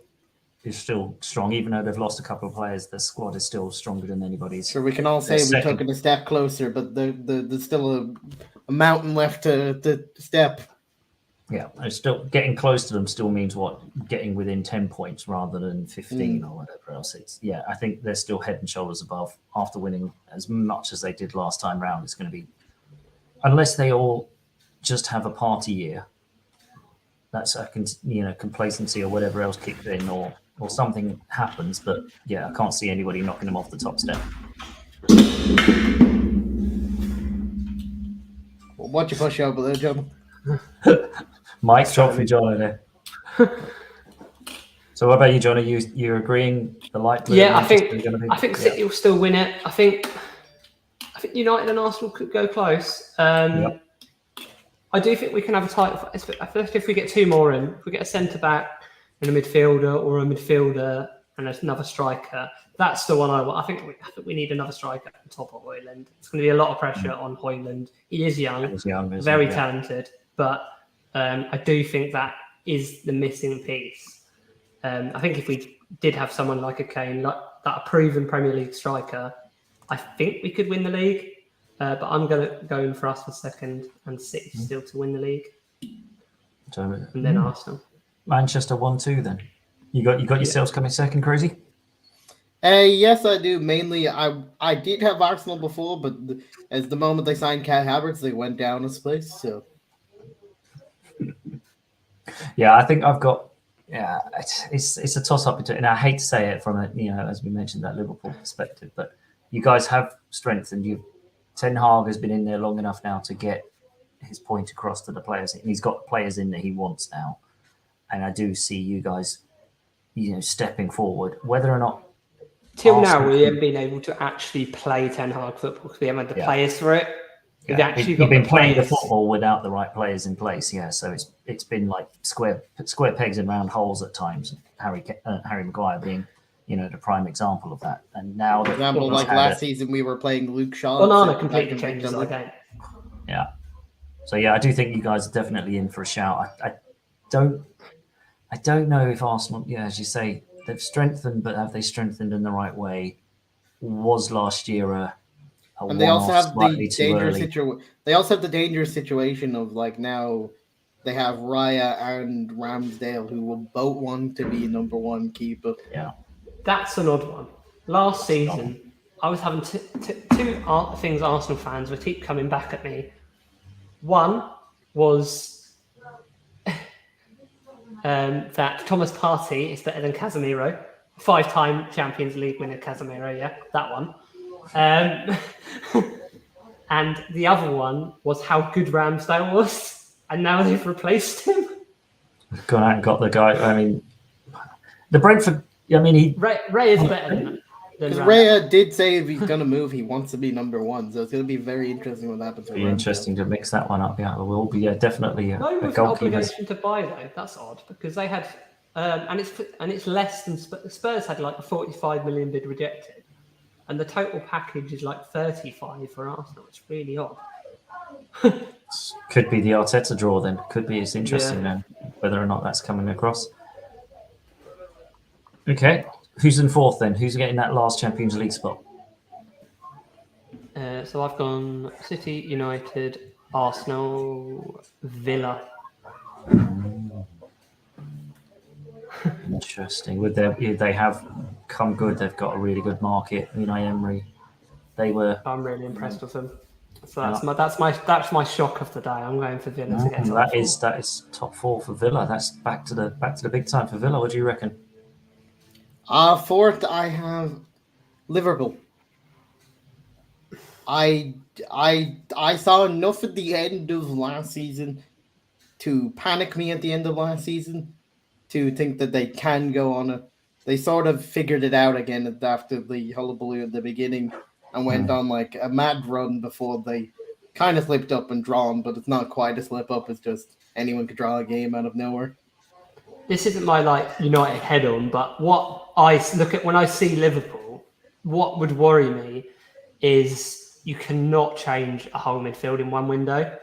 is still strong, even though they've lost a couple of players. Their squad is still stronger than anybody's. Sure, we can all say we took it a step closer, but there's still a mountain left to step. Yeah, it's still getting close to them. Still means what? Getting within 10 points rather than 15 or whatever else. I think they're still head and shoulders above after winning as much as they did last time round. It's going to be, unless they all just have a party year. That's complacency or whatever else kicked in, or something happens. But I can't see anybody knocking them off the top step. What you push over there, John? Mike, drop for John there. So, what about you, John? Are you agreeing the light blue? Yeah, I think City will still win it. I think United and Arsenal could go close. I do think we can have a tight. Especially if we get 2 more in, if we get a centre back and a midfielder, or a midfielder and another striker, that's the one I want. I think we need another striker on top of Højlund. It's going to be a lot of pressure on Højlund. He is young, very talented, but I do think that is the missing piece. I think if we did have someone like a Kane, like that, a proven Premier League striker, I think we could win the league. But I'm going for us for second, and City still to win the league, So, and then Arsenal. Manchester 1-2 then. You got yourselves coming second, Crazy? Yes, I do. Mainly, I did have Arsenal before, but as the moment they signed Kai Havertz, they went down a place. So Yeah, I think I've got. Yeah, it's a toss up between. And I hate to say it from a as we mentioned, that Liverpool perspective, but you guys have strength, and Ten Hag has been in there long enough now to get his point across to the players, and he's got players in that he wants now. And I do see you guys, stepping forward, whether or not. Till Arsenal now, we haven't been able to actually play Ten Hag football because we haven't had the players for it. We've actually You've got been the playing the players. football without the right players in place, so it's been like square pegs in round holes at times. Harry Maguire being, the prime example of that. And now, for example, like last season, we were playing Luke Shaw. Onana completely changes our game. Yeah. So I do think you guys are definitely in for a shout. I don't know if Arsenal, as you say, they've strengthened, but have they strengthened in the right way? Was last year a and they also have the dangerous situation. They also have the dangerous situation of like now they have Raya and Ramsdale who will both want to be number one keeper. Yeah, that's an odd one. Last season, I was having two things Arsenal fans would keep coming back at me. One was that Thomas Partey is better than Casemiro. 5-time Champions League winner Casemiro, that one. And the other one was how good Ramsdale was, and now they've replaced him. Gone out and got the guy. I mean, the Brentford. I mean, Ray is better than because Raya did say if he's going to move, he wants to be number one. So it's going to be very interesting what happens. Be interesting to mix that one up. Yeah, it will be definitely a no goalkeeper. Obligation to buy though. That's odd because they had, and it's less than Spurs had like a 45 million bid rejected, and the total package is like 35 for Arsenal. It's really odd. Could be the Arteta draw then. Could be. It's interesting then whether or not that's coming across. Okay. Who's in fourth then? Who's getting that last Champions League spot? So I've gone City, United, Arsenal, Villa. Interesting. They have come good. They've got a really good market. Unai Emery. I'm really impressed with them. So that's my shock of the day. I'm going for Villa to get to that is top four for Villa. That's back to the big time for Villa. What do you reckon? Fourth, I have Liverpool. I saw enough at the end of last season to panic me at the end of last season to think that they can go on it. They sort of figured it out again after the hullabaloo at the beginning and went on like a mad run before they kind of slipped up and drawn, but it's not quite a slip up. It's just anyone could draw a game out of nowhere. This isn't my United head on, but what I look at when I see Liverpool, what would worry me is you cannot change a whole midfield in one window.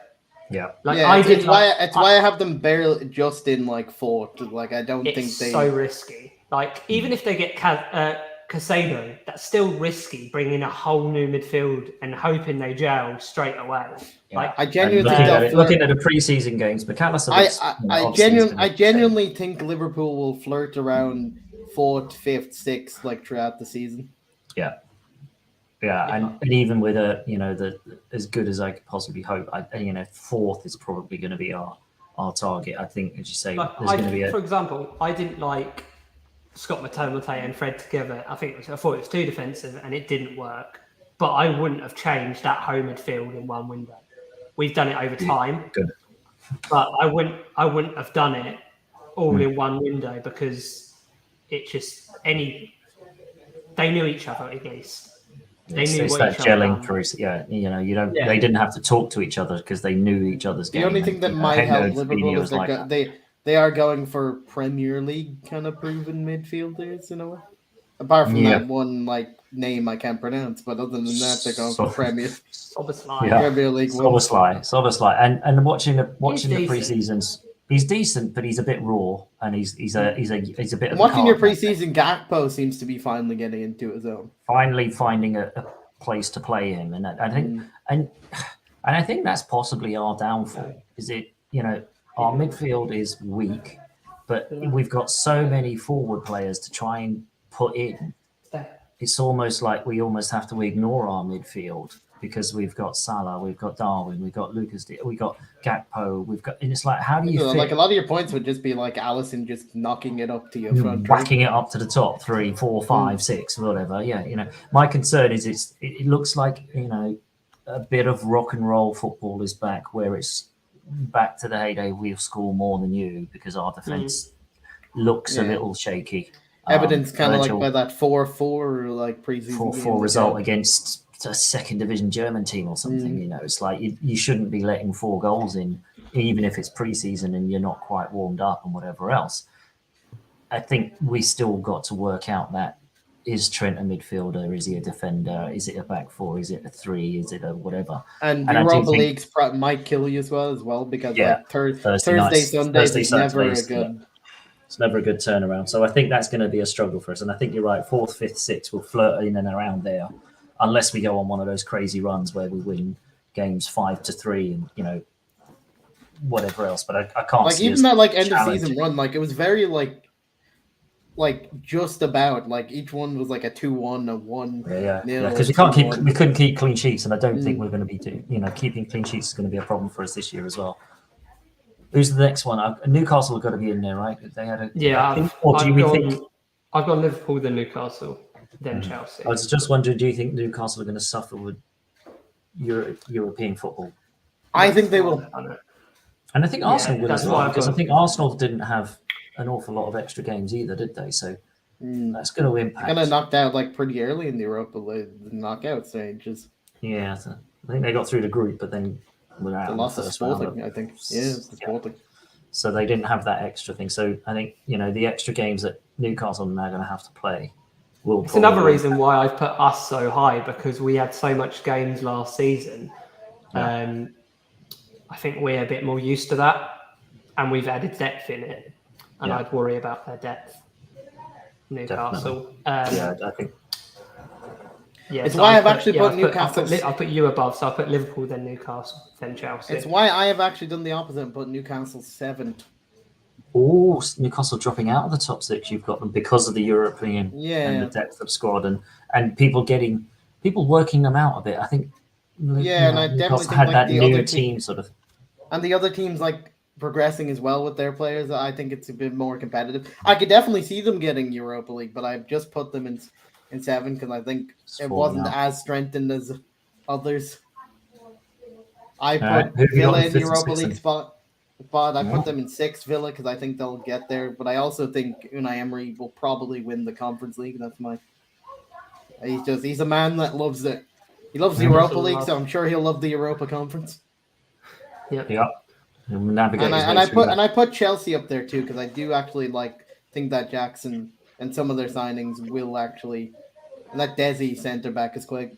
Yeah, it's why I have them barely just in like fourth. Like I don't think it's so risky. Like even if they get Casado, that's still risky. Bringing a whole new midfield and hoping they gel straight away. Yeah. Like I genuinely looking at the preseason games, McAllister. I genuinely think Liverpool will flirt around 4th, 5th, 6th like throughout the season. Yeah. And even with as good as I could possibly hope, fourth is probably going to be our target. I think, as you say, there's going to be for example, I didn't like Scott McTominay and Fred together. I thought it was too defensive and it didn't work. But I wouldn't have changed that home midfield in one window. We've done it over time. Good. But I wouldn't have done it all in one window because it just they knew each other at least. They knew what that each other gelling done. They didn't have to talk to each other because they knew each other's game. The only thing that might help Liverpool is they are going for Premier League kind of proven midfielders in a way. Apart from that one name I can't pronounce, but other than that, they're going for Premier League. Soboslai. And watching the preseasons, He's decent, but he's a bit raw, and he's a bit of Watching a your card. preseason, Gakpo seems to be finally getting into his own. Finally finding a place to play him, and I think and I think that's possibly our downfall. Is it our midfield is weak, but we've got so many forward players to try and put in. It's almost like we almost have to ignore our midfield because we've got Salah, we've got Darwin, we've got Lucas, we've got Gakpo, and it's like, how do you fit? Like a lot of your points would just be like Allison just knocking it up to your front, whacking it up to the top 3, 4, 5, 6, whatever. Yeah, my concern is it looks like a bit of rock and roll football is back, where it's back to the heyday. We'll score more than you because our defense looks a little shaky. Evidence kind of like by that 4-4 like preseason 4-4 result against a second division German team or something. It's like you shouldn't be letting 4 goals in, even if it's preseason and you're not quite warmed up and whatever else. I think we still got to work out that, is Trent a midfielder? Is he a defender? Is it a back 4? Is it a 3? Is it a whatever? And Europa Leagues might kill you as well because like Thursday, Sundays is never a good. It's never a good turnaround. So I think that's going to be a struggle for us. And I think you're right. 4th, 5th, 6th will flirt in and around there, unless we go on one of those crazy runs where we win games 5-3 and whatever else. But I can't like see even that like end of season run. Like it was very like just about like each one was like a 2-1, a 1-0. Yeah. Because we couldn't keep clean sheets, and I don't think we're going to be keeping clean sheets is going to be a problem for us this year as well. Who's the next one? Newcastle have got to be in there, right? They had I've got Liverpool, then Newcastle, then Chelsea. I was just wondering, do you think Newcastle are going to suffer with European football? I think they will. And I think Arsenal will as well, because I think Arsenal didn't have an awful lot of extra games either, did they? So that's going to impact. Kind of knocked out like pretty early in the Europa League knockout stages. Yeah, so I think they got through the group, but then were out. They lost to Sporting, I think. Yeah, Sporting. So they didn't have that extra thing. So I think the extra games that Newcastle are now going to have to play will. It's another reason why I've put us so high, because we had so much games last season. I think we're a bit more used to that, and we've added depth in it. And I'd worry about their depth. Newcastle. I think. Yeah, it's why I've actually put Newcastle. I put you above, so I put Liverpool, then Newcastle, then Chelsea. It's why I have actually done the opposite and put Newcastle 7th. Oh, Newcastle dropping out of the top 6. You've got them because of the European and the depth of squad and people working them out a bit. I think. And I definitely think had like that the new other team sort of. And the other teams like progressing as well with their players. I think it's a bit more competitive. I could definitely see them getting Europa League, but I've just put them in 7 because I think it wasn't as strengthened as others. I put Villa in Europa League spot. I put them in 6, Villa, because I think they'll get there. But I also think Unai Emery will probably win the Conference League. That's my. He's a man that loves it. He loves the Europa League, so I'm sure he'll love the Europa Conference. Yeah. And I put Chelsea up there too, because I do actually think that Jackson and some of their signings will actually, and that Desi centre back is quite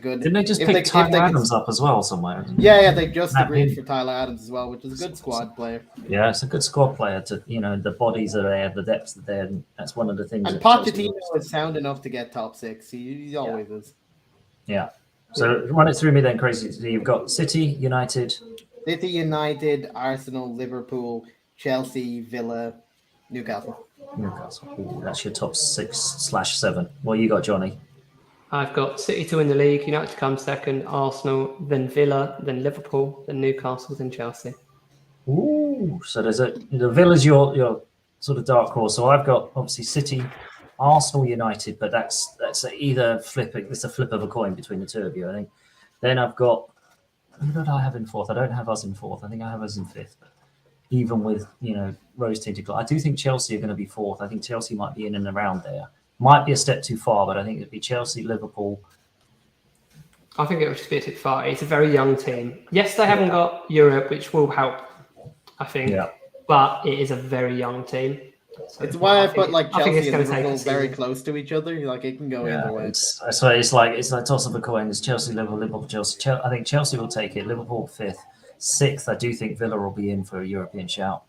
good. Didn't they just pick Tyler Adams up as well somewhere? Yeah, they just agreed for Tyler Adams as well, which is a good squad player. Yeah, it's a good squad player. The bodies are there, the depths are there. And that's one of the things. And Pochettino is sound enough to get top 6. He always is. Yeah. So run it through me then, Crazy. So you've got City, United, Arsenal, Liverpool, Chelsea, Villa, Newcastle. Ooh, that's your top 6/7. What you got, Johnny? I've got City to win the league, United to come second, Arsenal, then Villa, then Liverpool, then Newcastle, then Chelsea. Ooh, so the Villa's your sort of dark horse. So I've got obviously City, Arsenal, United, but that's either flipping. It's a flip of a coin between the two of you, I think. Then I've got. Who did I have in 4th? I don't have us in 4th. I think I have us in 5th. Even with rose tinted glass, I do think Chelsea are going to be 4th. I think Chelsea might be in and around there. Might be a step too far, but I think it'd be Chelsea, Liverpool. I think it would just be a bit far. It's a very young team. Yes, they haven't got Europe, which will help, I think. Yeah. But it is a very young team. So it's why I put Chelsea and Liverpool very close to each other. It can go either way. It's like toss of a coin. It's Chelsea, Liverpool, Chelsea. I think Chelsea will take it. Liverpool 5th. 6th, I do think Villa will be in for a European shout.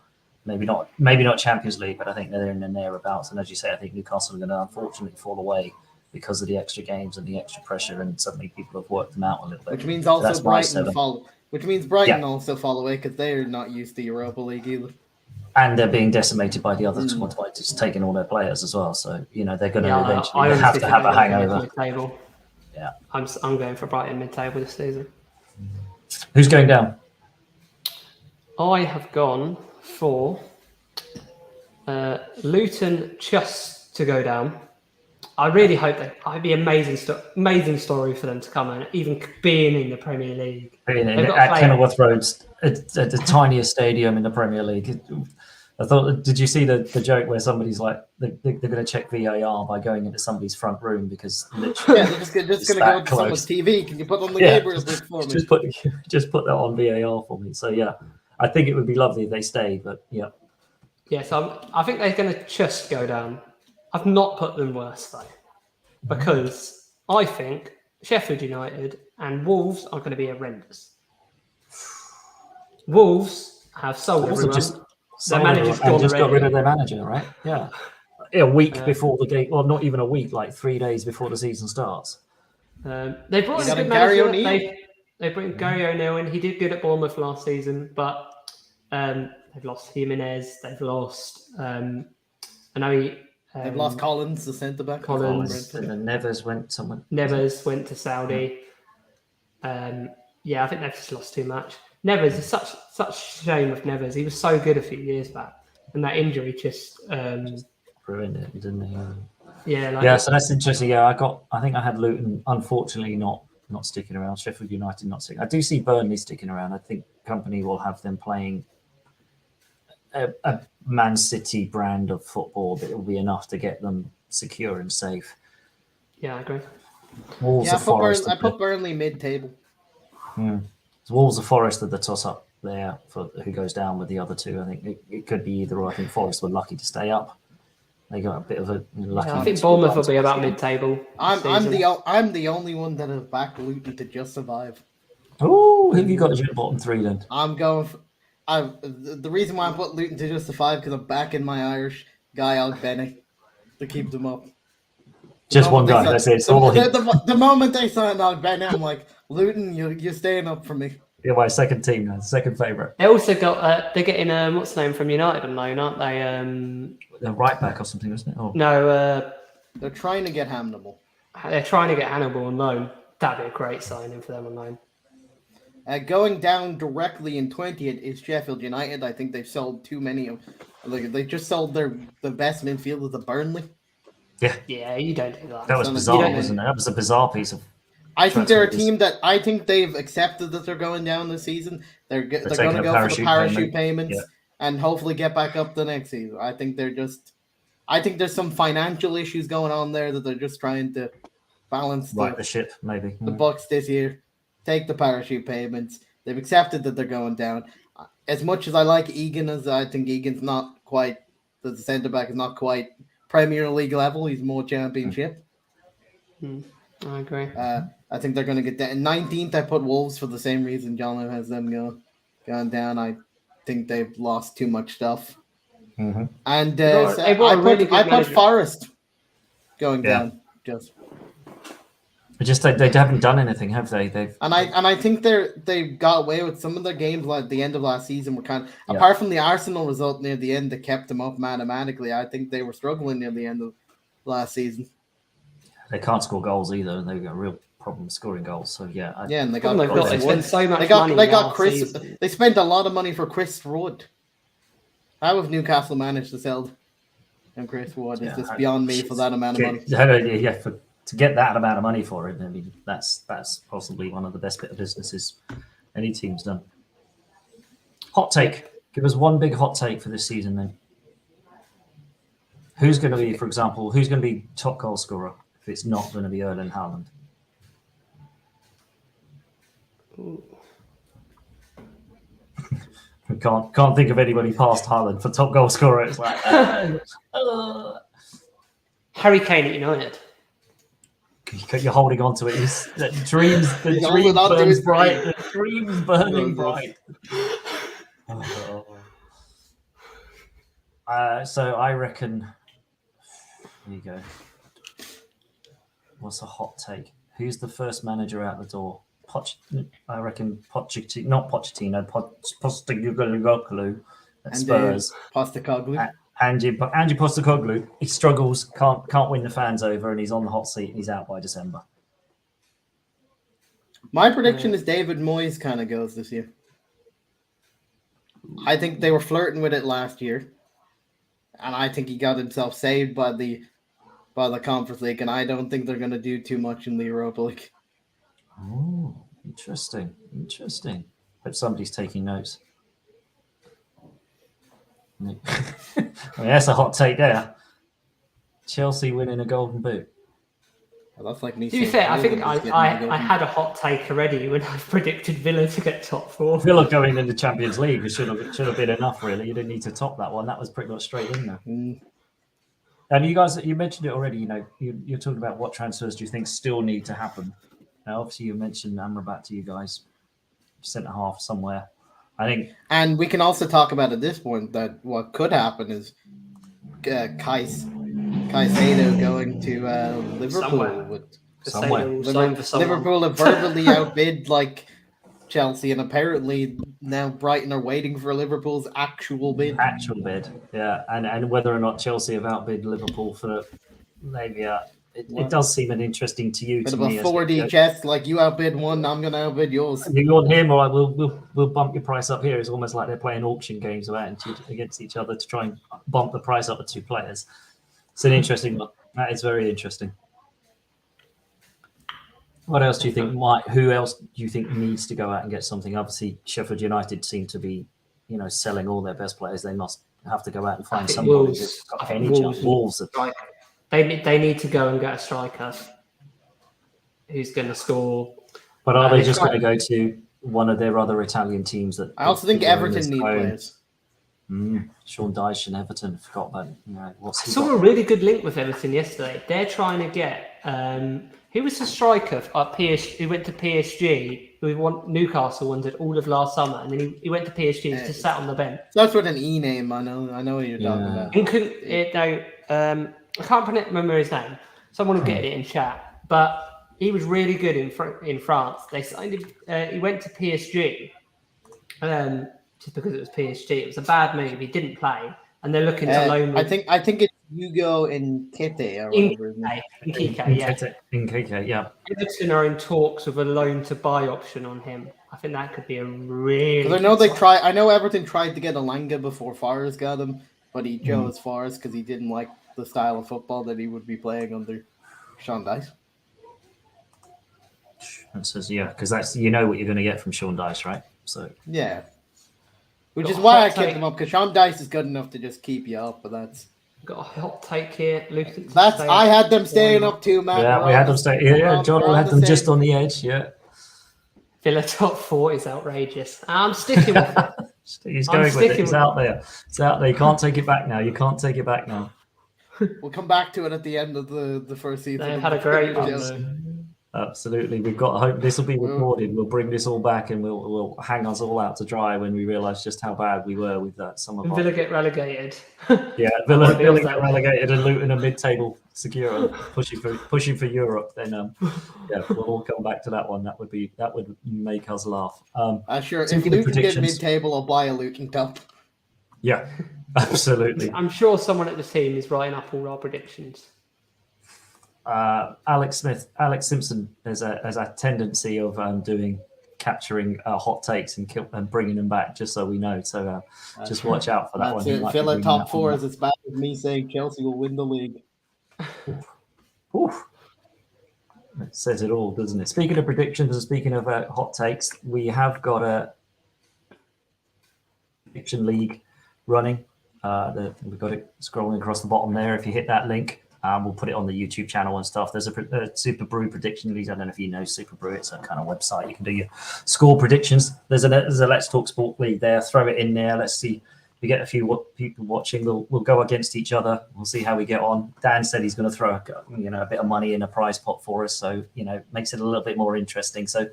Maybe not Champions League, but I think they're in and thereabouts. And as you say, I think Newcastle are going to unfortunately fall away because of the extra games and the extra pressure, and suddenly people have worked them out a little bit. Which means So also that's my Brighton 7. fall. Which means Brighton also fall away because they're not used to Europa League either. And they're being decimated by the other squad by just taking all their players as well. So, they're going to I eventually honestly have to think have they're a gonna go hangover. mid-table. Yeah. I'm going for Brighton mid-table this season. Who's going down? I have gone for Luton just to go down. I really hope it'd be amazing story for them to come and even being in the Premier League. They've got to At play- Kenilworth Road, at the tiniest stadium in the Premier League. I thought, did you see the joke where somebody's like, they're going to check VAR by going into somebody's front room because literally Yeah, they're just going to It's go that to someone's close. TV. Can you put on the Yeah, Gabriel's list for me? just put that on VAR for me. So yeah, I think it would be lovely if they stayed, but yeah. Yeah, so I think they're going to just go down. I've not put them worse though, because I think Sheffield United and Wolves are going to be horrendous. Wolves have sold Wolves have everyone. sold manager's everyone and gone just got already. rid of their manager, right? Yeah. A week Yeah. before the game, well, not even a week, like 3 days before the season starts. They brought You in a got good a Gary manager. O'Neill. They brought in Gary O'Neill, and he did good at Bournemouth last season, but they've lost Jimenez. They've lost. I know he. They've lost Collins, the centre back. Collins. And then Neves went somewhere. Neves went to Saudi. Yeah, I think they've just lost too much. Neves is such shame of Neves. He was so good a few years back, and that injury just Ruined it, didn't he? yeah. So that's interesting. Yeah, I think I had Luton, unfortunately, not sticking around. Sheffield United not sticking. I do see Burnley sticking around. I think Company will have them playing a Man City brand of football that will be enough to get them secure and safe. Yeah, I agree. Wolves Yeah, of Forest. I put Burnley mid-table. Wolves of Forest are the toss-up there for who goes down with the other two. I think it could be either or. I think Forest were lucky to stay up. They got a bit of a lucky. Yeah, I think Bournemouth will be about mid-table. I'm season. the only one that has backed Luton to just survive. Oh, who have you got as your bottom 3 then? I'm going for. The reason why I put Luton to just survive because I'm backing my Irish guy Ogbenny to keep them up. Just one guy. That's it. It's all him. The moment they signed Ogbenny, I'm like, Luton, you're staying up for me. Yeah, my second team now, second favourite. They also got they're getting what's the name from United on loan, aren't they? The right back or something, isn't it? Oh. No, They're trying to get Hannibal. they're trying to get Hannibal on loan. That'd be a great signing for them on loan. Going down directly in 20th is Sheffield United. I think they've sold too many of. Like they just sold the best midfielders to Burnley. Yeah, you don't do that. That was So bizarre, you wasn't it? That was a bizarre piece of. I think they're a Transfers. team that I think they've accepted that they're going down this season. They're going to taking a go for the parachute parachute payment. payments Yeah. and hopefully get back up the next season. I think there's some financial issues going on there that they're just trying to balance Right, the ship, maybe. the Bucks this year. Take the parachute payments. They've accepted that they're going down. As much as I like Egan, as I think Egan's not quite the centre back is not quite Premier League level. He's more Championship. I agree. I think they're going to get down. 19th, I put Wolves for the same reason John has them going down. I think they've lost too much stuff. Mhm. And brought- so they brought a really good I put manager. Forest going Yeah. down. Just But just they haven't done anything, have they? They've and I think they got away with some of their games like the end of last season were kind of Yeah. apart from the Arsenal result near the end that kept them up mathematically. I think they were struggling near the end of last season. they can't score goals either. They've got a real problem scoring goals. So yeah, Yeah, and they Problem got they've got, they Chris spent Wood. so much They got money. they got last Chris. season. They spent a lot of money for Chris Wood. How have Newcastle managed to sell him Chris Wood? It's just beyond me for that amount of money. Yeah, to get that amount of money for it, I mean, that's possibly one of the best bit of businesses any team's done. Hot take. Give us one big hot take for this season, then. Who's going to be, for example, who's going to be top goal scorer if it's not going to be Erling Haaland? We can't think of anybody past Haaland for top goal scorer. It's like Harry Kane at United. You're holding on to it. The dreams He's holding on to burns his bright. dream. The dreams burning Oh, bright. So I reckon. There you go. What's a hot take? Who's the first manager out the door? I reckon Pochettino, not Pochettino, Postecoglou at Spurs. Postecoglou. Ange Postecoglou. He struggles, can't win the fans over, and he's on the hot seat, and he's out by December. My prediction is David Moyes kind of goes this year. I think they were flirting with it last year, and I think he got himself saved by the Conference League, and I don't think they're going to do too much in the Europa League. Oh, interesting. Hope somebody's taking notes. I mean, that's a hot take there. Chelsea winning a golden boot. Well, that's like me. To be fair, I think I had a hot take already when I predicted Villa to get top 4. Villa going in the Champions League should have been enough, really. You didn't need to top that one. That was pretty much straight in there. And you guys, you mentioned it already. You know, you're talking about what transfers do you think still need to happen. Now, obviously, you mentioned Amrabat to you guys, centre half somewhere. I think, and we can also talk about at this point that what could happen is Caicedo going to Liverpool. Somewhere. Liverpool have verbally outbid like Chelsea, and apparently now Brighton are waiting for Liverpool's actual bid. Yeah, and whether or not Chelsea have outbid Liverpool for maybe it does seem an interesting to you. Bit to of me a 4D chess, like you outbid one, I'm going to outbid yours. You want him, or we'll bump your price up here. It's almost like they're playing auction games against each other to try and bump the price up of two players. It's an interesting one. That is very interesting. What else do you think who else do you think needs to go out and get something? Obviously, Sheffield United seem to be, selling all their best players. They must have to go out and find somebody who's got any chance. Wolves. They need to go and get a striker who's going to score. But are they just going to go to one of their other Italian teams? That I also think Everton need players. Sean Dyche and Everton. Forgot about I saw a really good link with Everton yesterday. They're trying to get who was the striker at PSG who went to PSG, who Newcastle wanted all of last summer, and then he went to PSG and just sat on the bench. That's with an E name. I know what you're talking about. I can't remember his name. Someone will get it in chat. But he was really good in France. They signed him. He went to PSG just because it was PSG. It was a bad move. He didn't play, and they're looking to loan. I think it's Hugo Nketiah or whatever. Nketiah, yeah. Everton are in talks with a loan to buy option on him. I think that could be a really. Because I know I know Everton tried to get Elanga before Forrest got him, but he chose Forrest because he didn't like the style of football that he would be playing under Sean Dyche. That says because that's what you're going to get from Sean Dyche, right? So yeah, which is why I kept him up, because Sean Dyche is good enough to just keep you up. But that's got a hot take here, Luton. I had them staying up too, Matt. Yeah, we had them stay. Yeah, John had them just on the edge. Yeah. Villa top 4 is outrageous. I'm sticking with it. He's going with it. It's out there. You can't take it back now. We'll come back to it at the end of the first season. They had a great run. Absolutely. We've got hope this will be recorded. We'll bring this all back and we'll hang us all out to dry when we realise just how bad we were with that. Villa get relegated. Yeah, Villa get relegated and Luton a mid-table secure, pushing for Europe. Then we'll all come back to that one. That would make us laugh. Sure. If Luton get mid-table, I'll buy a Luton cup. Yeah, absolutely. I'm sure someone at the team is writing up all our predictions. Alex Simpson has a tendency of capturing hot takes and bringing them back just so we know. So just watch out for that one. Villa top 4 is as bad as me saying Chelsea will win the league. Oof. It says it all, doesn't it? Speaking of predictions and speaking of hot takes, we have got a prediction league running. We've got it scrolling across the bottom there. If you hit that link, we'll put it on the YouTube channel and stuff. There's a Super Brew prediction league. I don't know if you know Super Brew. It's a kind of website. You can do your score predictions. There's a Let's Talk Sport league there. Throw it in there. Let's see we get a few people watching, we'll go against each other. We'll see how we get on. Dan said he's going to throw a bit of money in a prize pot for us, so makes it a little bit more interesting. So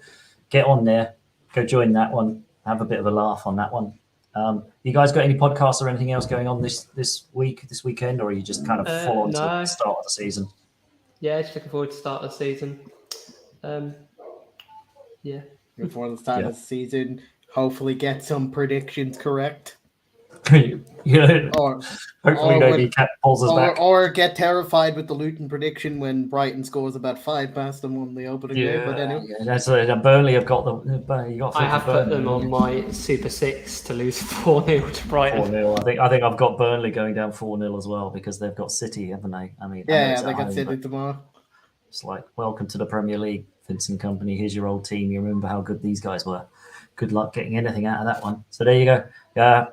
get on there, go join that one, have a bit of a laugh on that one. You guys got any podcasts or anything else going on this weekend, or are you just kind of full on to the start of the season? Yeah, just looking forward to the start of the season. Before the start of the season, hopefully get some predictions correct. Hopefully nobody pulls us back. Or get terrified with the Luton prediction when Brighton scores about 5 past them on the opening game. But anyway, that's Burnley have got I have put them on my Super 6 to lose 4-0 to Brighton. 4-0. I think I've got Burnley going down 4-0 as well because they've got City, haven't they? I mean, they got City tomorrow. It's like, welcome to the Premier League, Vincent Kompany. Here's your old team. You remember how good these guys were. Good luck getting anything out of that one. So there you go.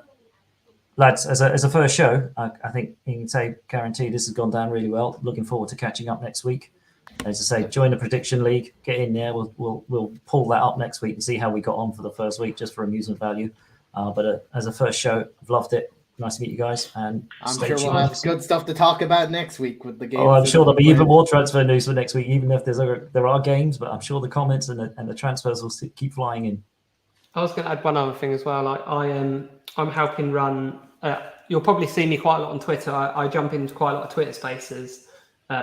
Lads, as a first show, I think you can say guaranteed this has gone down really well. Looking forward to catching up next week. As I say, join the prediction league, get in there. We'll pull that up next week and see how we got on for the first week, just for amusement value. But as a first show, I've loved it. Nice to meet you guys, and I'm sure we'll have good stuff to talk about next week with the games. Oh, I'm sure there'll be even more transfer news for next week, even if there are games. But I'm sure the comments and the transfers will keep flying in. I was going to add one other thing as well. Like I'm helping run. You'll probably see me quite a lot on Twitter. I jump into quite a lot of Twitter Spaces,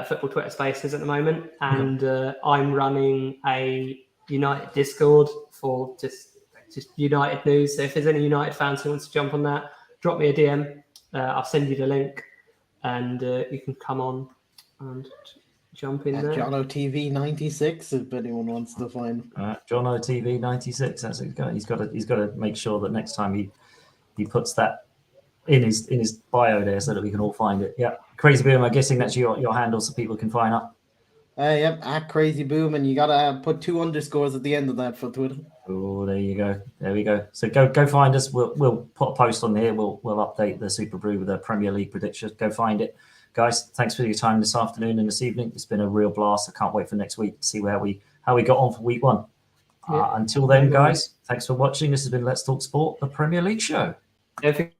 football Twitter Spaces at the moment, and I'm running a United Discord for just United news. So if there's any United fans who wants to jump on that, drop me a DM. I'll send you the link, and you can come on and jump in there. Jono TV 96, if anyone wants to find. Jono TV 96. That's it. He's got to make sure that next time he puts that in his bio there so that we can all find it. Yeah, Crazy Boom. I'm guessing that's your handle so people can find up. Yep, at Crazy Boom, and you gotta put 2 underscores at the end of that for Twitter. Oh, there you go. There we go. So go find us. We'll put a post on here. We'll update the Super Brew with the Premier League predictions. Go find it, guys. Thanks for your time this afternoon and this evening. It's been a real blast. I can't wait for next week to see how we got on for week 1. Until then, guys, thanks for watching. This has been Let's Talk Sport, the Premier League show. Don't forget